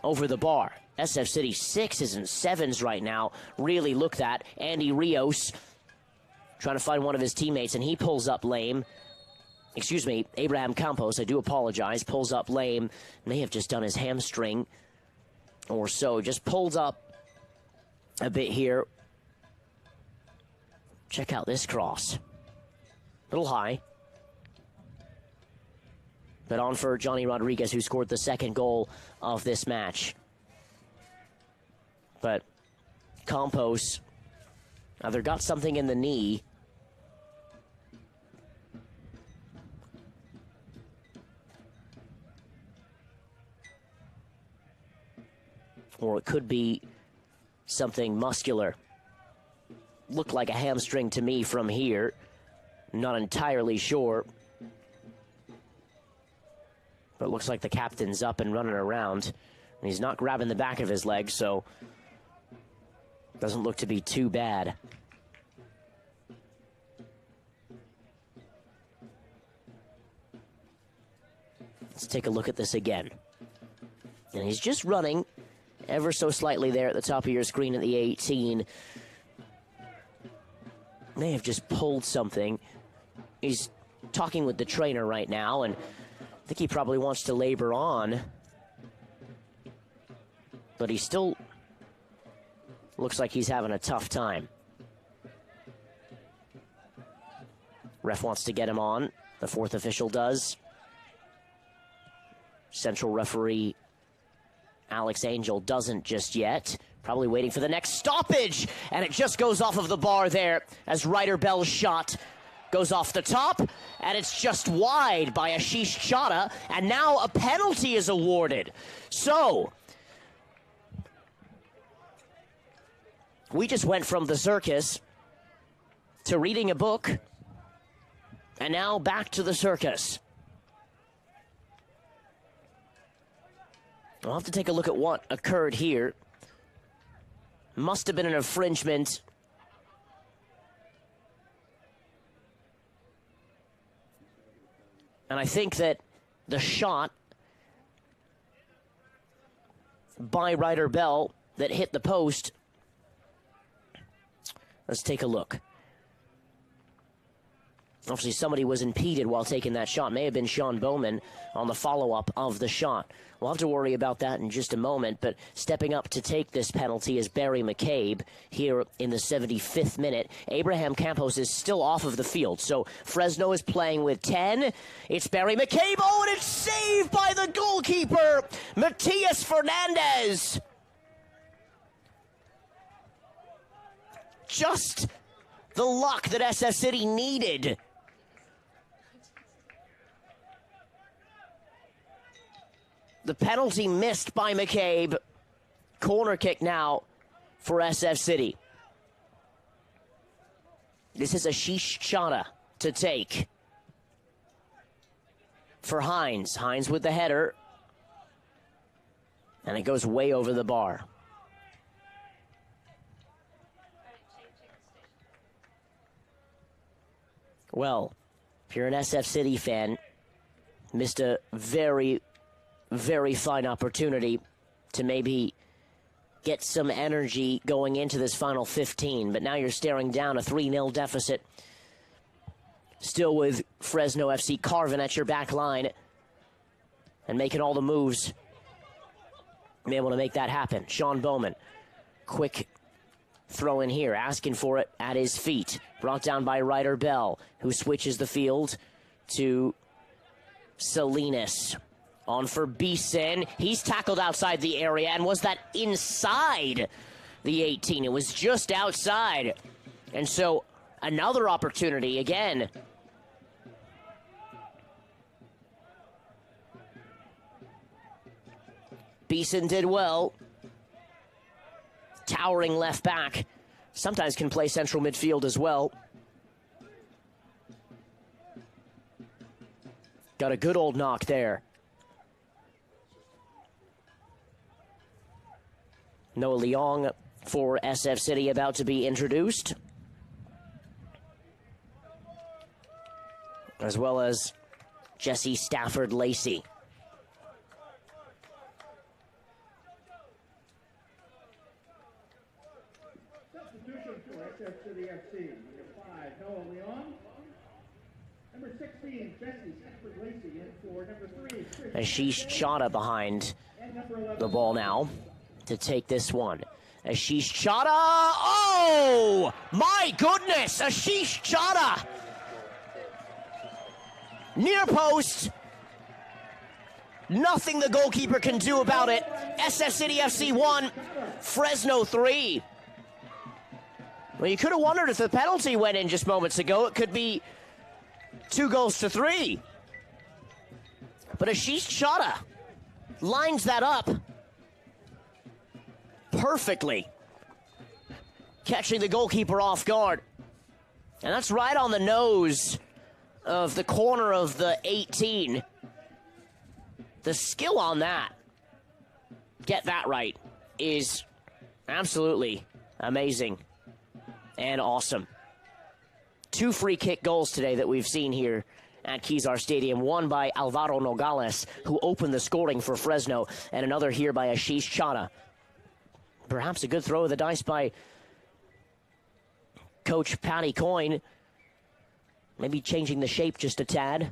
over the bar. SF City 6s and 7s right now. Really look that. Andy Rios trying to find one of his teammates, and he pulls up lame. Excuse me, Abraham Campos, I do apologize, pulls up lame. May have just done his hamstring or so. Just pulled up a bit here. Check out this cross. A little high. But on for Johnny Rodriguez, who scored the second goal of this match. But Campos either got something in the knee or it could be something muscular. Looked like a hamstring to me from here. Not entirely sure. But it looks like the captain's up and running around. And he's not grabbing the back of his leg, so doesn't look to be too bad. Let's take a look at this again. And he's just running ever so slightly there at the top of your screen at the 18. May have just pulled something. He's talking with the trainer right now, and I think he probably wants to labor on. But he still looks like he's having a tough time. Ref wants to get him on. The fourth official does. Central referee Alex Angel doesn't just yet. Probably waiting for the next stoppage. And it just goes off of the bar there as Ryder Bell's shot goes off the top. And it's just wide by Ashish Chadha. And now a penalty is awarded. So we just went from the circus to reading a book, and now back to the circus. I'll have to take a look at what occurred here. Must have been an infringement And I think that the shot by Ryder Bell that hit the post, let's take a look. Obviously, somebody was impeded while taking that shot. May have been Sean Bowman on the follow-up of the shot. We'll have to worry about that in just a moment, but stepping up to take this penalty is Barry McCabe here in the 75th minute. Abraham Campos is still off of the field, so Fresno is playing with 10. It's Barry McCabe. Oh, and it's saved by the goalkeeper, Matias Fernandez. Just the luck that SF City needed. The penalty missed by McCabe. Corner kick now for SF City. This is Ashish Chadha to take for Hines. Hines with the header. And it goes way over the bar. Well, if you're an SF City fan, missed a very, very fine opportunity to maybe get some energy going into this final 15. But now you're staring down a 3-0 deficit. Still with Fresno FC carving at your back line and making all the moves. Be able to make that happen. Sean Bowman, quick throw in here, asking for it at his feet. Brought down by Ryder Bell, who switches the field to Salinas. On for Beeson. He's tackled outside the area, and was that inside the 18? It was just outside. And so another opportunity again. Beeson did well. Towering left back. Sometimes can play central midfield as well. Got a good old knock there. Noah Leong for SF City about to be introduced. As well as Jesse Stafford Lacey. Substitution for SF City FC. Number 5, Noah Leong. Number 16, Jesse Stafford Lacey in for number 3. Ashish Chadha behind the ball now to take this one. Ashish Chadha. Oh, my goodness. Ashish Chadha. Near post. Nothing the goalkeeper can do about it. SF City FC 1, Fresno 3. Well, you could have wondered if the penalty went in just moments ago. It could be 2-3. But Ashish Chadha lines that up perfectly, catching the goalkeeper off guard. And that's right on the nose of the corner of the 18. The skill on that, get that right, is absolutely amazing and awesome. 2 free kick goals today that we've seen here at Kezar Stadium. One by Alvaro Nogales, who opened the scoring for Fresno, and another here by Ashish Chadha. Perhaps a good throw of the dice by Coach Patty Coyne. Maybe changing the shape just a tad.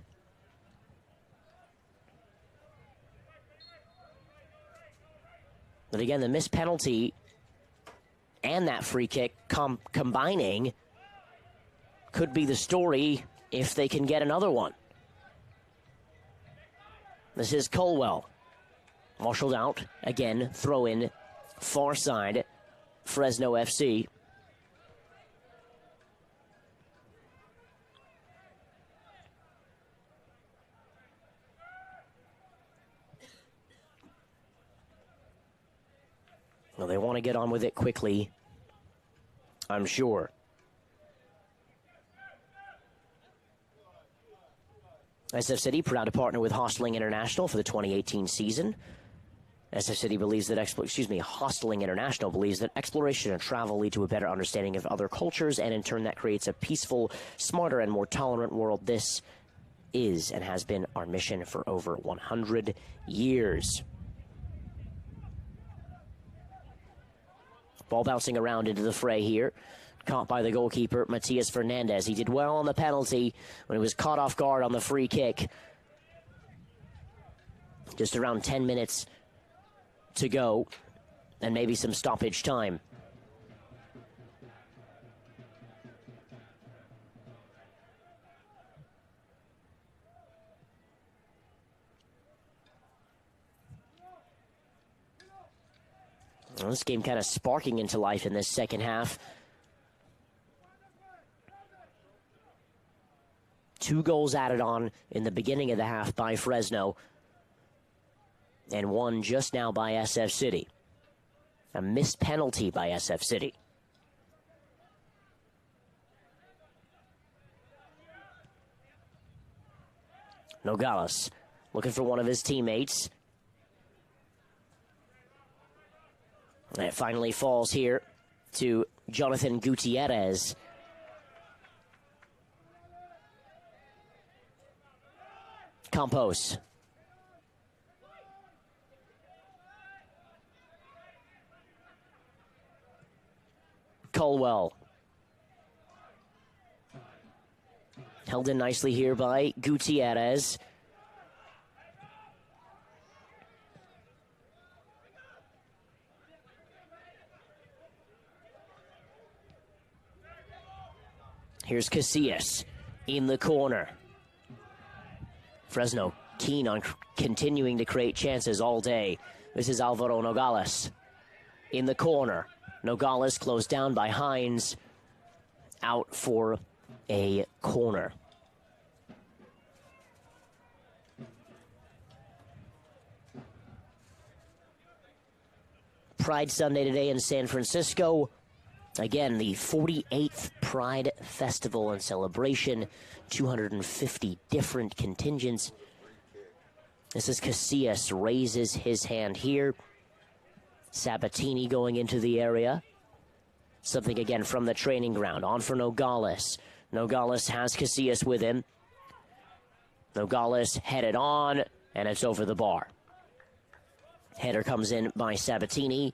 But again, the missed penalty and that free kick combining could be the story if they can get another one. This is Colwell. Marshaled out. Again, throw in far side, Fresno FC. Well, they want to get on with it quickly, I'm sure. SF City proud to partner with Hostling International for the 2018 season. SF City believes that Hostling International believes that exploration and travel lead to a better understanding of other cultures, and in turn that creates a peaceful, smarter, and more tolerant world. This is and has been our mission for over 100 years. Ball bouncing around into the fray here. Caught by the goalkeeper, Matias Fernandez. He did well on the penalty when he was caught off guard on the free kick. Just around 10 minutes to go, and maybe some stoppage time. Well, this game kind of sparking into life in this second half. 2 goals added on in the beginning of the half by Fresno, and 1 just now by SF City. A missed penalty by SF City. Nogales looking for one of his teammates. And it finally falls here to Jonathan Gutierrez. Campos. Colwell. Held in nicely here by Gutierrez. Here's Casillas in the corner. Fresno keen on continuing to create chances all day. This is Alvaro Nogales in the corner. Nogales closed down by Hines, out for a corner. Pride Sunday today in San Francisco. Again, the 48th Pride Festival and celebration. 250 different contingents. This is Casillas, raises his hand here. Sabatini going into the area. Something again from the training ground. On for Nogales. Nogales has Casillas with him. Nogales headed on, and it's over the bar. Header comes in by Sabatini,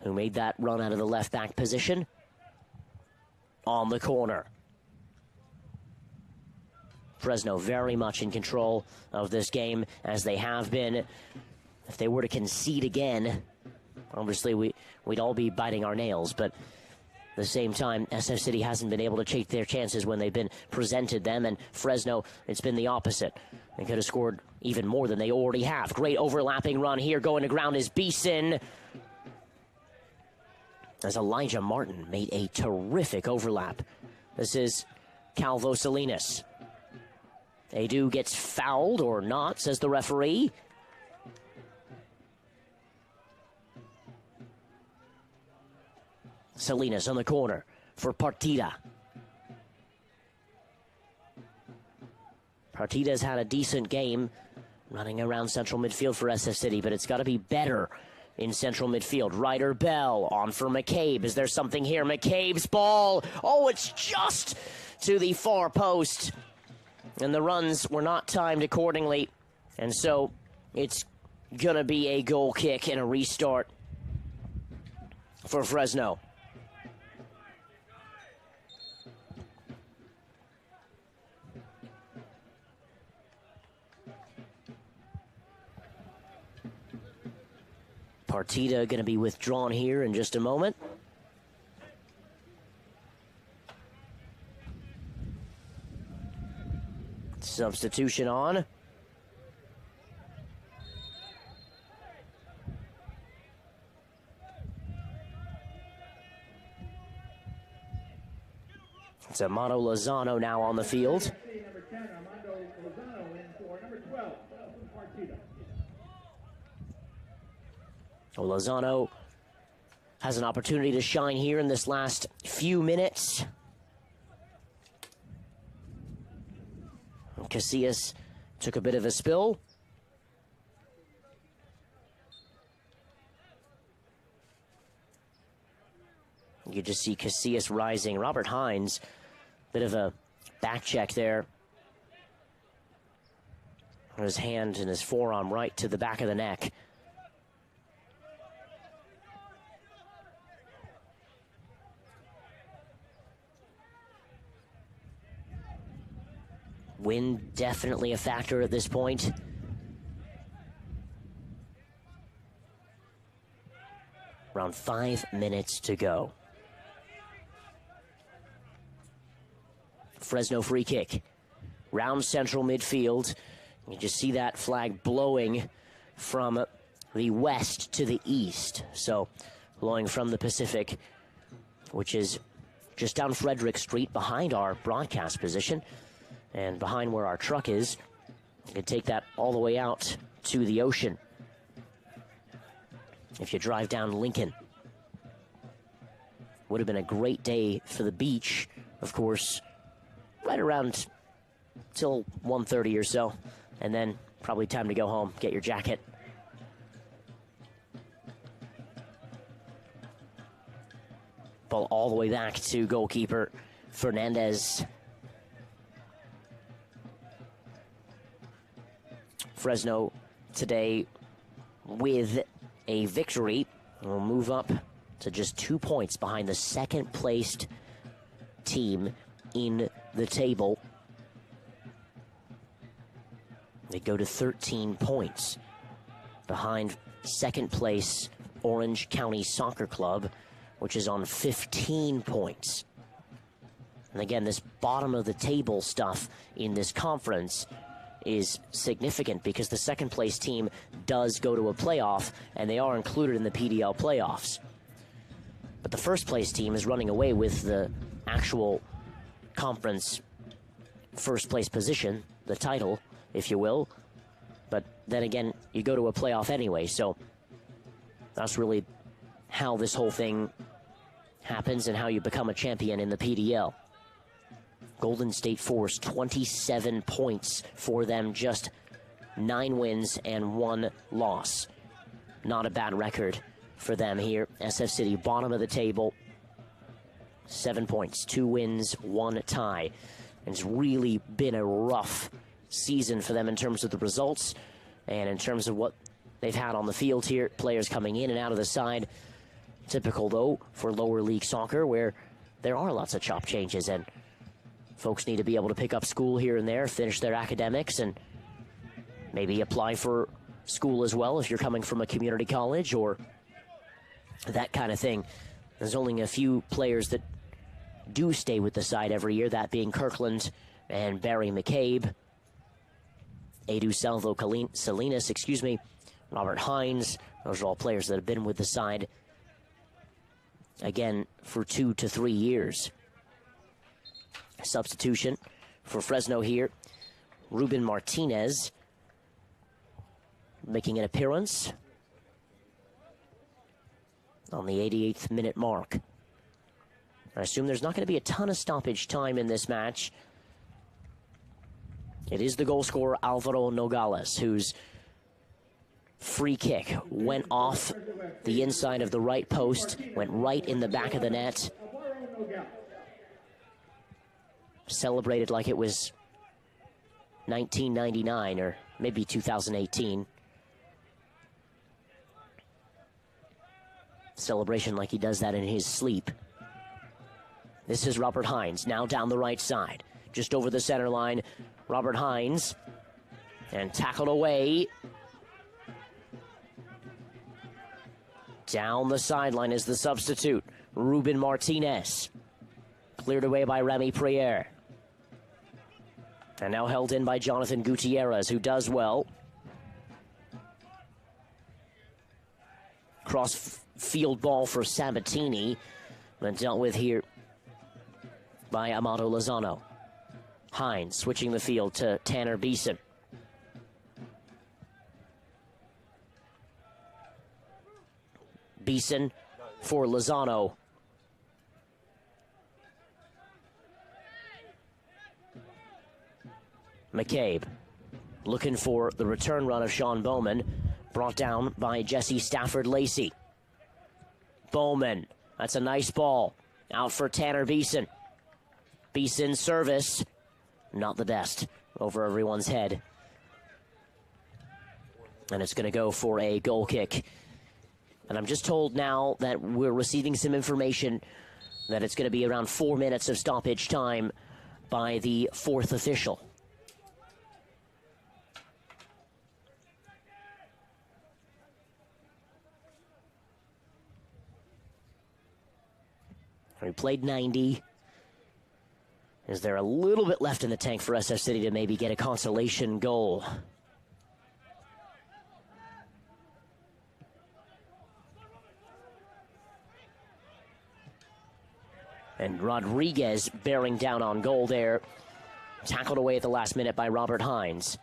who made that run out of the left back position. On the corner. Fresno very much in control of this game, as they have been. If they were to concede again, obviously we'd all be biting our nails, but at the same time, SF City hasn't been able to take their chances when they've been presented them, and Fresno, it's been the opposite. They could have scored even more than they already have. Great overlapping run here. Going to ground is Beeson, as Elijah Martin made a terrific overlap. This is Calvo Salinas. Edu gets fouled or not, says the referee. Salinas on the corner for Partida. Partida's had a decent game running around central midfield for SF City, but it's got to be better in central midfield. Ryder Bell on for McCabe. Is there something here? McCabe's ball. Oh, it's just to the far post. And the runs were not timed accordingly. And so it's going to be a goal kick and a restart for Fresno. Partida going to be withdrawn here in just a moment. Substitution on. It's Amado Lozano now on the field. Number 10, Armando Lozano in for number 12, Partida. Well, Lozano has an opportunity to shine here in this last few minutes. Casillas took a bit of a spill. You just see Casillas rising. Robert Hines, bit of a back check there His hand and his forearm right to the back of the neck. Wind definitely a factor at this point. Around 5 minutes to go. Fresno free kick. Round central midfield. You just see that flag blowing from the west to the east. So blowing from the Pacific, which is just down Frederick Street behind our broadcast position and behind where our truck is. You can take that all the way out to the ocean if you drive down Lincoln. Would have been a great day for the beach, of course, right around till 1:30 or so, and then probably time to go home, get your jacket. Ball all the way back to goalkeeper Fernandez. Fresno today with a victory will move up to just 2 points behind the second-placed team in the table. They go to 13 points behind second-place Orange County Soccer Club, which is on 15 points. And again, this bottom-of-the-table stuff in this conference is significant because the second-place team does go to a playoff, and they are included in the PDL playoffs. But the first-place team is running away with the actual conference first-place position, the title, if you will. But then again, you go to a playoff anyway, so that's really how this whole thing happens and how you become a champion in the PDL. Golden State Force, 27 points for them, just 9 wins and 1 loss. Not a bad record for them here. SF City, bottom of the table, 7 points, 2 wins, 1 tie. And it's really been a rough season for them in terms of the results and in terms of what they've had on the field here. Players coming in and out of the side. Typical, though, for lower league soccer, where there are lots of chop changes, and folks need to be able to pick up school here and there, finish their academics, and maybe apply for school as well if you're coming from a community college or that kind of thing. There's only a few players that do stay with the side every year, that being Kirkland and Barry McCabe, Edu Salvo Salinas, Robert Hines. Those are all players that have been with the side, again, for 2 to 3 years. Substitution for Fresno here. Ruben Martinez making an appearance on the 88th minute mark. I assume there's not going to be a ton of stoppage time in this match. It is the goal scorer Alvaro Nogales, whose free kick went off the inside of the right post, went right in the back of the net. Celebrated like it was 1999 or maybe 2018. Celebration like he does that in his sleep. This is Robert Hines, now down the right side, just over the center line. Robert Hines, and tackled away. Down the sideline is the substitute, Ruben Martinez. Cleared away by Remy Priere. And now held in by Jonathan Gutierrez, who does well. Cross field ball for Sabatini, and dealt with here by Amado Lozano. Hines switching the field to Tanner Beeson. Beeson for Lozano. McCabe looking for the return run of Sean Bowman, brought down by Jesse Stafford Lacey. Bowman, that's a nice ball, out for Tanner Beeson. Beeson's service, not the best, over everyone's head. And it's going to go for a goal kick. And I'm just told now that we're receiving some information that it's going to be around 4 minutes of stoppage time by the fourth official. We played 90. Is there a little bit left in the tank for SF City to maybe get a consolation goal? And Rodriguez bearing down on goal there. Tackled away at the last minute by Robert Hines.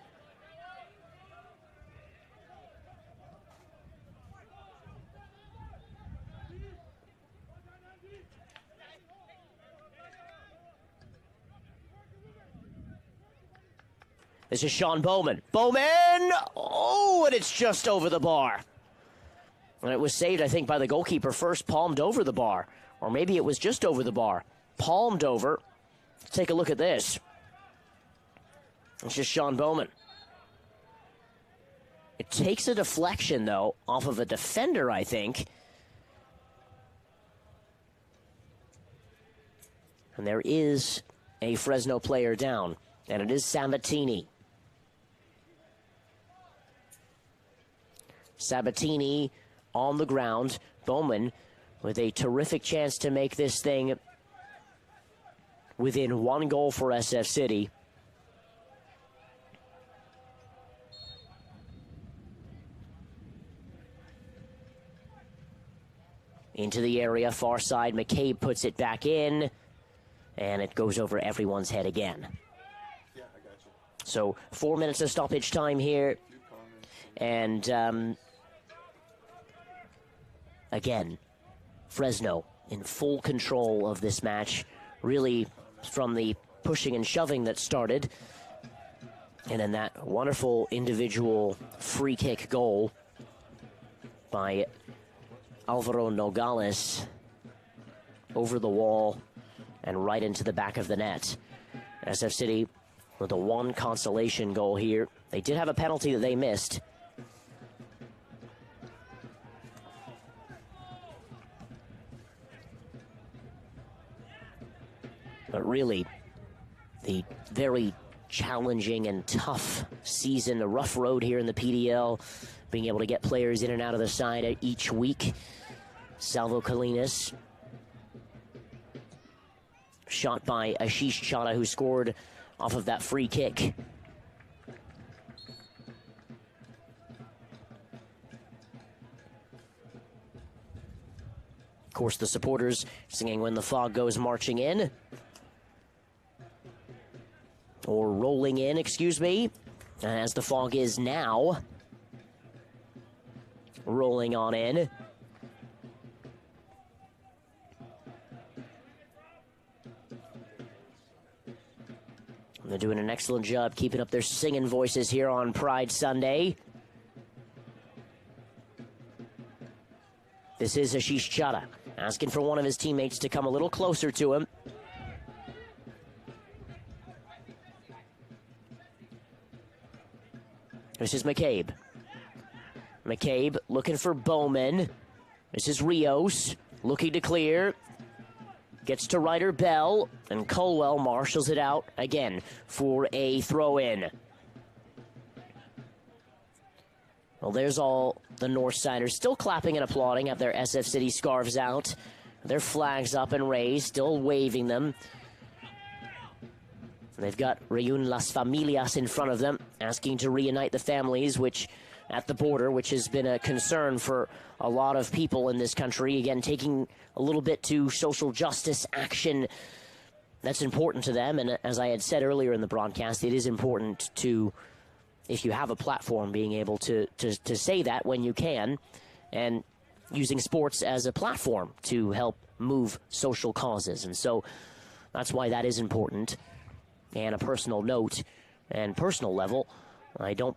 This is Sean Bowman. Bowman! Oh, and it's just over the bar. And it was saved, I think, by the goalkeeper first, palmed over the bar. Or maybe it was just over the bar. Palmed over. Let's take a look at this. It's just Sean Bowman. It takes a deflection, though, off of a defender, I think. And there is a Fresno player down. And it is Sabatini. Sabatini on the ground. Bowman with a terrific chance to make this thing within 1 goal for SF City. Into the area, far side. McCabe puts it back in, and it goes over everyone's head again. Yeah, I got you. So 4 minutes of stoppage time here. And again, Fresno in full control of this match, really from the pushing and shoving that started. And then that wonderful individual free kick goal by Alvaro Nogales over the wall and right into the back of the net. SF City with a 1 consolation goal here. They did have a penalty that they missed. But really, the very challenging and tough season, a rough road here in the PDL, being able to get players in and out of the side each week. Salvo Colinas, shot by Ashish Chadha, who scored off of that free kick. Of course, the supporters singing When the Fog Goes Marching In. Or rolling in, excuse me, as the fog is now rolling on in. They're doing an excellent job keeping up their singing voices here on Pride Sunday. This is Ashish Chadha asking for one of his teammates to come a little closer to him. This is McCabe. McCabe looking for Bowman. This is Rios looking to clear. Gets to Ryder Bell, and Colwell marshals it out again for a throw-in. Well, there's all the Northsiders still clapping and applauding, have their SF City scarves out, their flags up and raised, still waving them. They've got Reun Las Familias in front of them, asking to reunite the families, which at the border, which has been a concern for a lot of people in this country. Again, taking a little bit to social justice action. That's important to them. And as I had said earlier in the broadcast, it is important to, if you have a platform, being able to say that when you can, and using sports as a platform to help move social causes. And so that's why that is important. And a personal note and personal level, I don't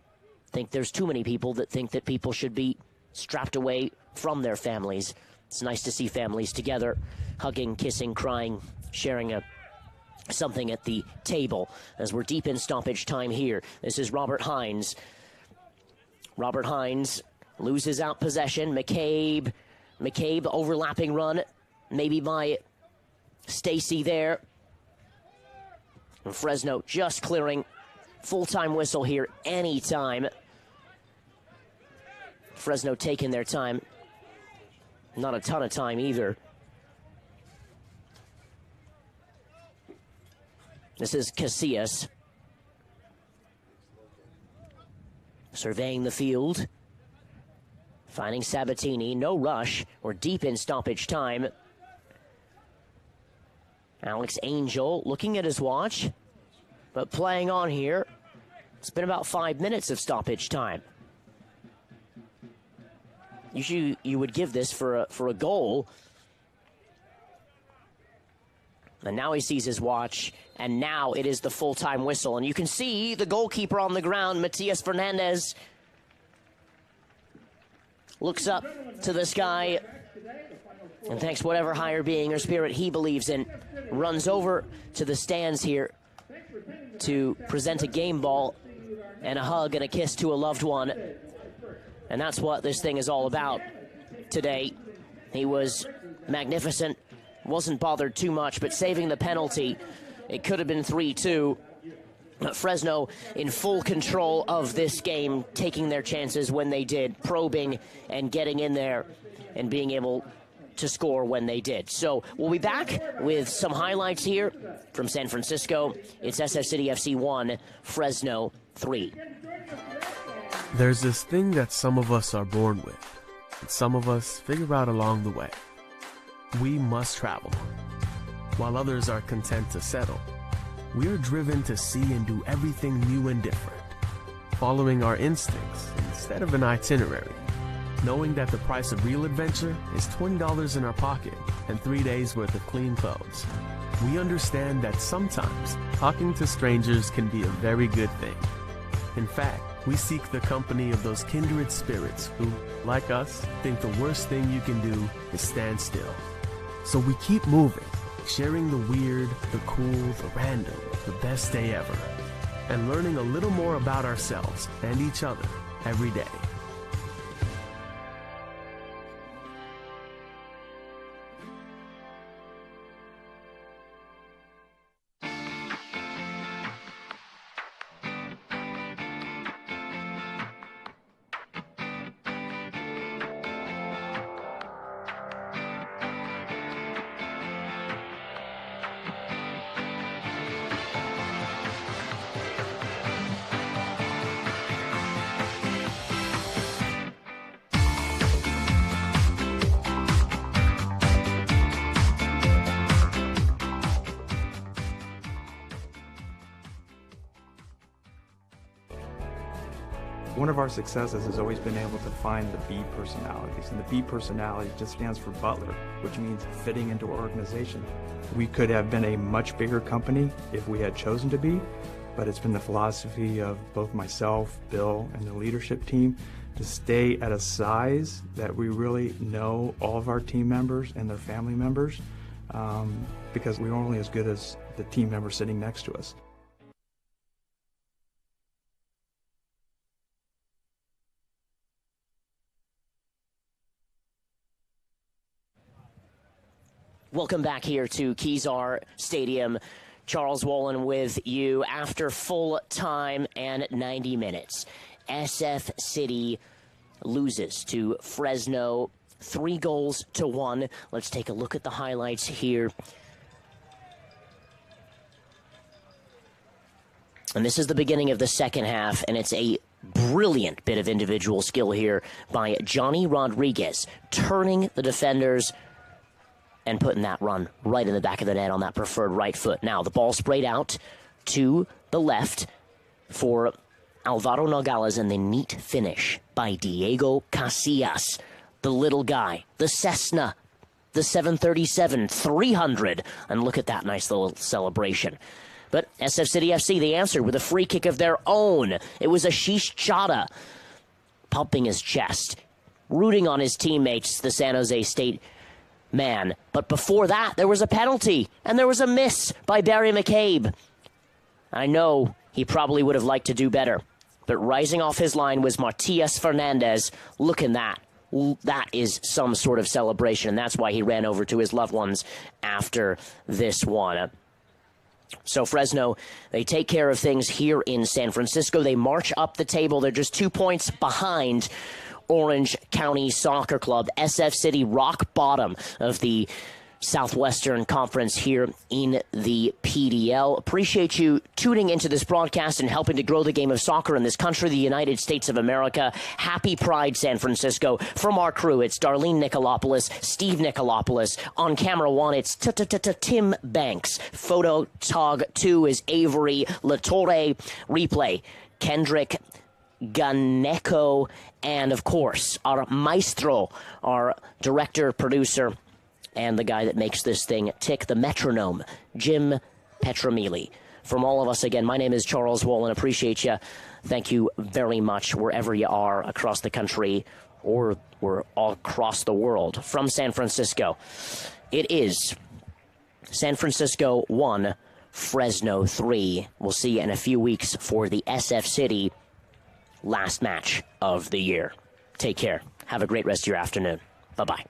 think there's too many people that think that people should be strapped away from their families. It's nice to see families together, hugging, kissing, crying, sharing something at the table as we're deep in stoppage time here. This is Robert Hines Robert Hines loses out possession. McCabe overlapping run, maybe by Stacy there. And Fresno just clearing. Full-time whistle here anytime. Fresno taking their time. Not a ton of time either. This is Casillas surveying the field. Finding Sabatini. No rush. We're deep in stoppage time. Alex Angel looking at his watch, but playing on here. It's been about 5 minutes of stoppage time. Usually you would give this for a goal. And now he sees his watch, and now it is the full-time whistle. And you can see the goalkeeper on the ground, Matias Fernandez, looks up to the sky, and thanks whatever higher being or spirit he believes in, runs over to the stands here to present a game ball and a hug and a kiss to a loved one. And that's what this thing is all about today. He was magnificent, wasn't bothered too much, but saving the penalty. It could have been 3-2. Fresno in full control of this game, taking their chances when they did, probing and getting in there and being able to score when they did. So we'll be back with some highlights here from San Francisco. It's Sfcfc 1, Fresno 3. There's this thing that some of us are born with, and some of us figure out along the way. We must travel. While others are content to settle, we're driven to see and do everything new and different, following our instincts instead of an itinerary, knowing that the price of real adventure is $20 in our pocket and 3 days worth of clean clothes. We understand that sometimes talking to strangers can be a very good thing. In fact, we seek the company of those kindred spirits who, like us, think the worst thing you can do is stand still. So we keep moving, sharing the weird, the cool, the random, the best day ever, and learning a little more about ourselves and each other every day. One of our successes has always been able to find the B personalities, and the B personality just stands for Butler, which means fitting into our organization. We could have been a much bigger company if we had chosen to be, but it's been the philosophy of both myself, Bill, and the leadership team to stay at a size that we really know all of our team members and their family members, because we're only as good as the team member sitting next to us. Welcome back here to Kezar Stadium. Charles Wolin with you after full time and 90 minutes. SF City loses to Fresno 3-1. Let's take a look at the highlights here. And this is the beginning of the second half, and it's a brilliant bit of individual skill here by Johnny Rodriguez, turning the defenders and putting that run right in the back of the net on that preferred right foot. Now, the ball sprayed out to the left for Alvaro Nogales, and the neat finish by Diego Casillas, the little guy, the Cessna, the 737, 300. And look at that nice little celebration. But Sfcfc, the answer with a free kick of their own. It was Ashish Chadha pumping his chest, rooting on his teammates, the San Jose State man. But before that, there was a penalty, and there was a miss by Barry McCabe. I know he probably would have liked to do better. But rising off his line was Matias Fernandez. Look at that. That is some sort of celebration, and that's why he ran over to his loved ones after this one. So Fresno, they take care of things here in San Francisco. They march up the table. They're just 2 points behind Orange County Soccer Club. SF City, rock bottom of the Southwestern Conference here in the PDL. Appreciate you tuning into this broadcast and helping to grow the game of soccer in this country, the United States of America. Happy Pride, San Francisco. From our crew, it's Darlene Nicolopoulos, Steve Nicolopoulos. On camera one, it's Tim Banks. Photog 2 is Avery Latore. Replay, Kendrick Ganeko. And, of course, our maestro, our director, producer, and the guy that makes this thing tick, the metronome, Jim Petramili. From all of us, again, my name is Charles Wolin. Appreciate you. Thank you very much wherever you are across the country or all across the world. From San Francisco, it is San Francisco 1, Fresno 3. We'll see you in a few weeks for the SF City last match of the year. Take care. Have a great rest of your afternoon. Bye-bye.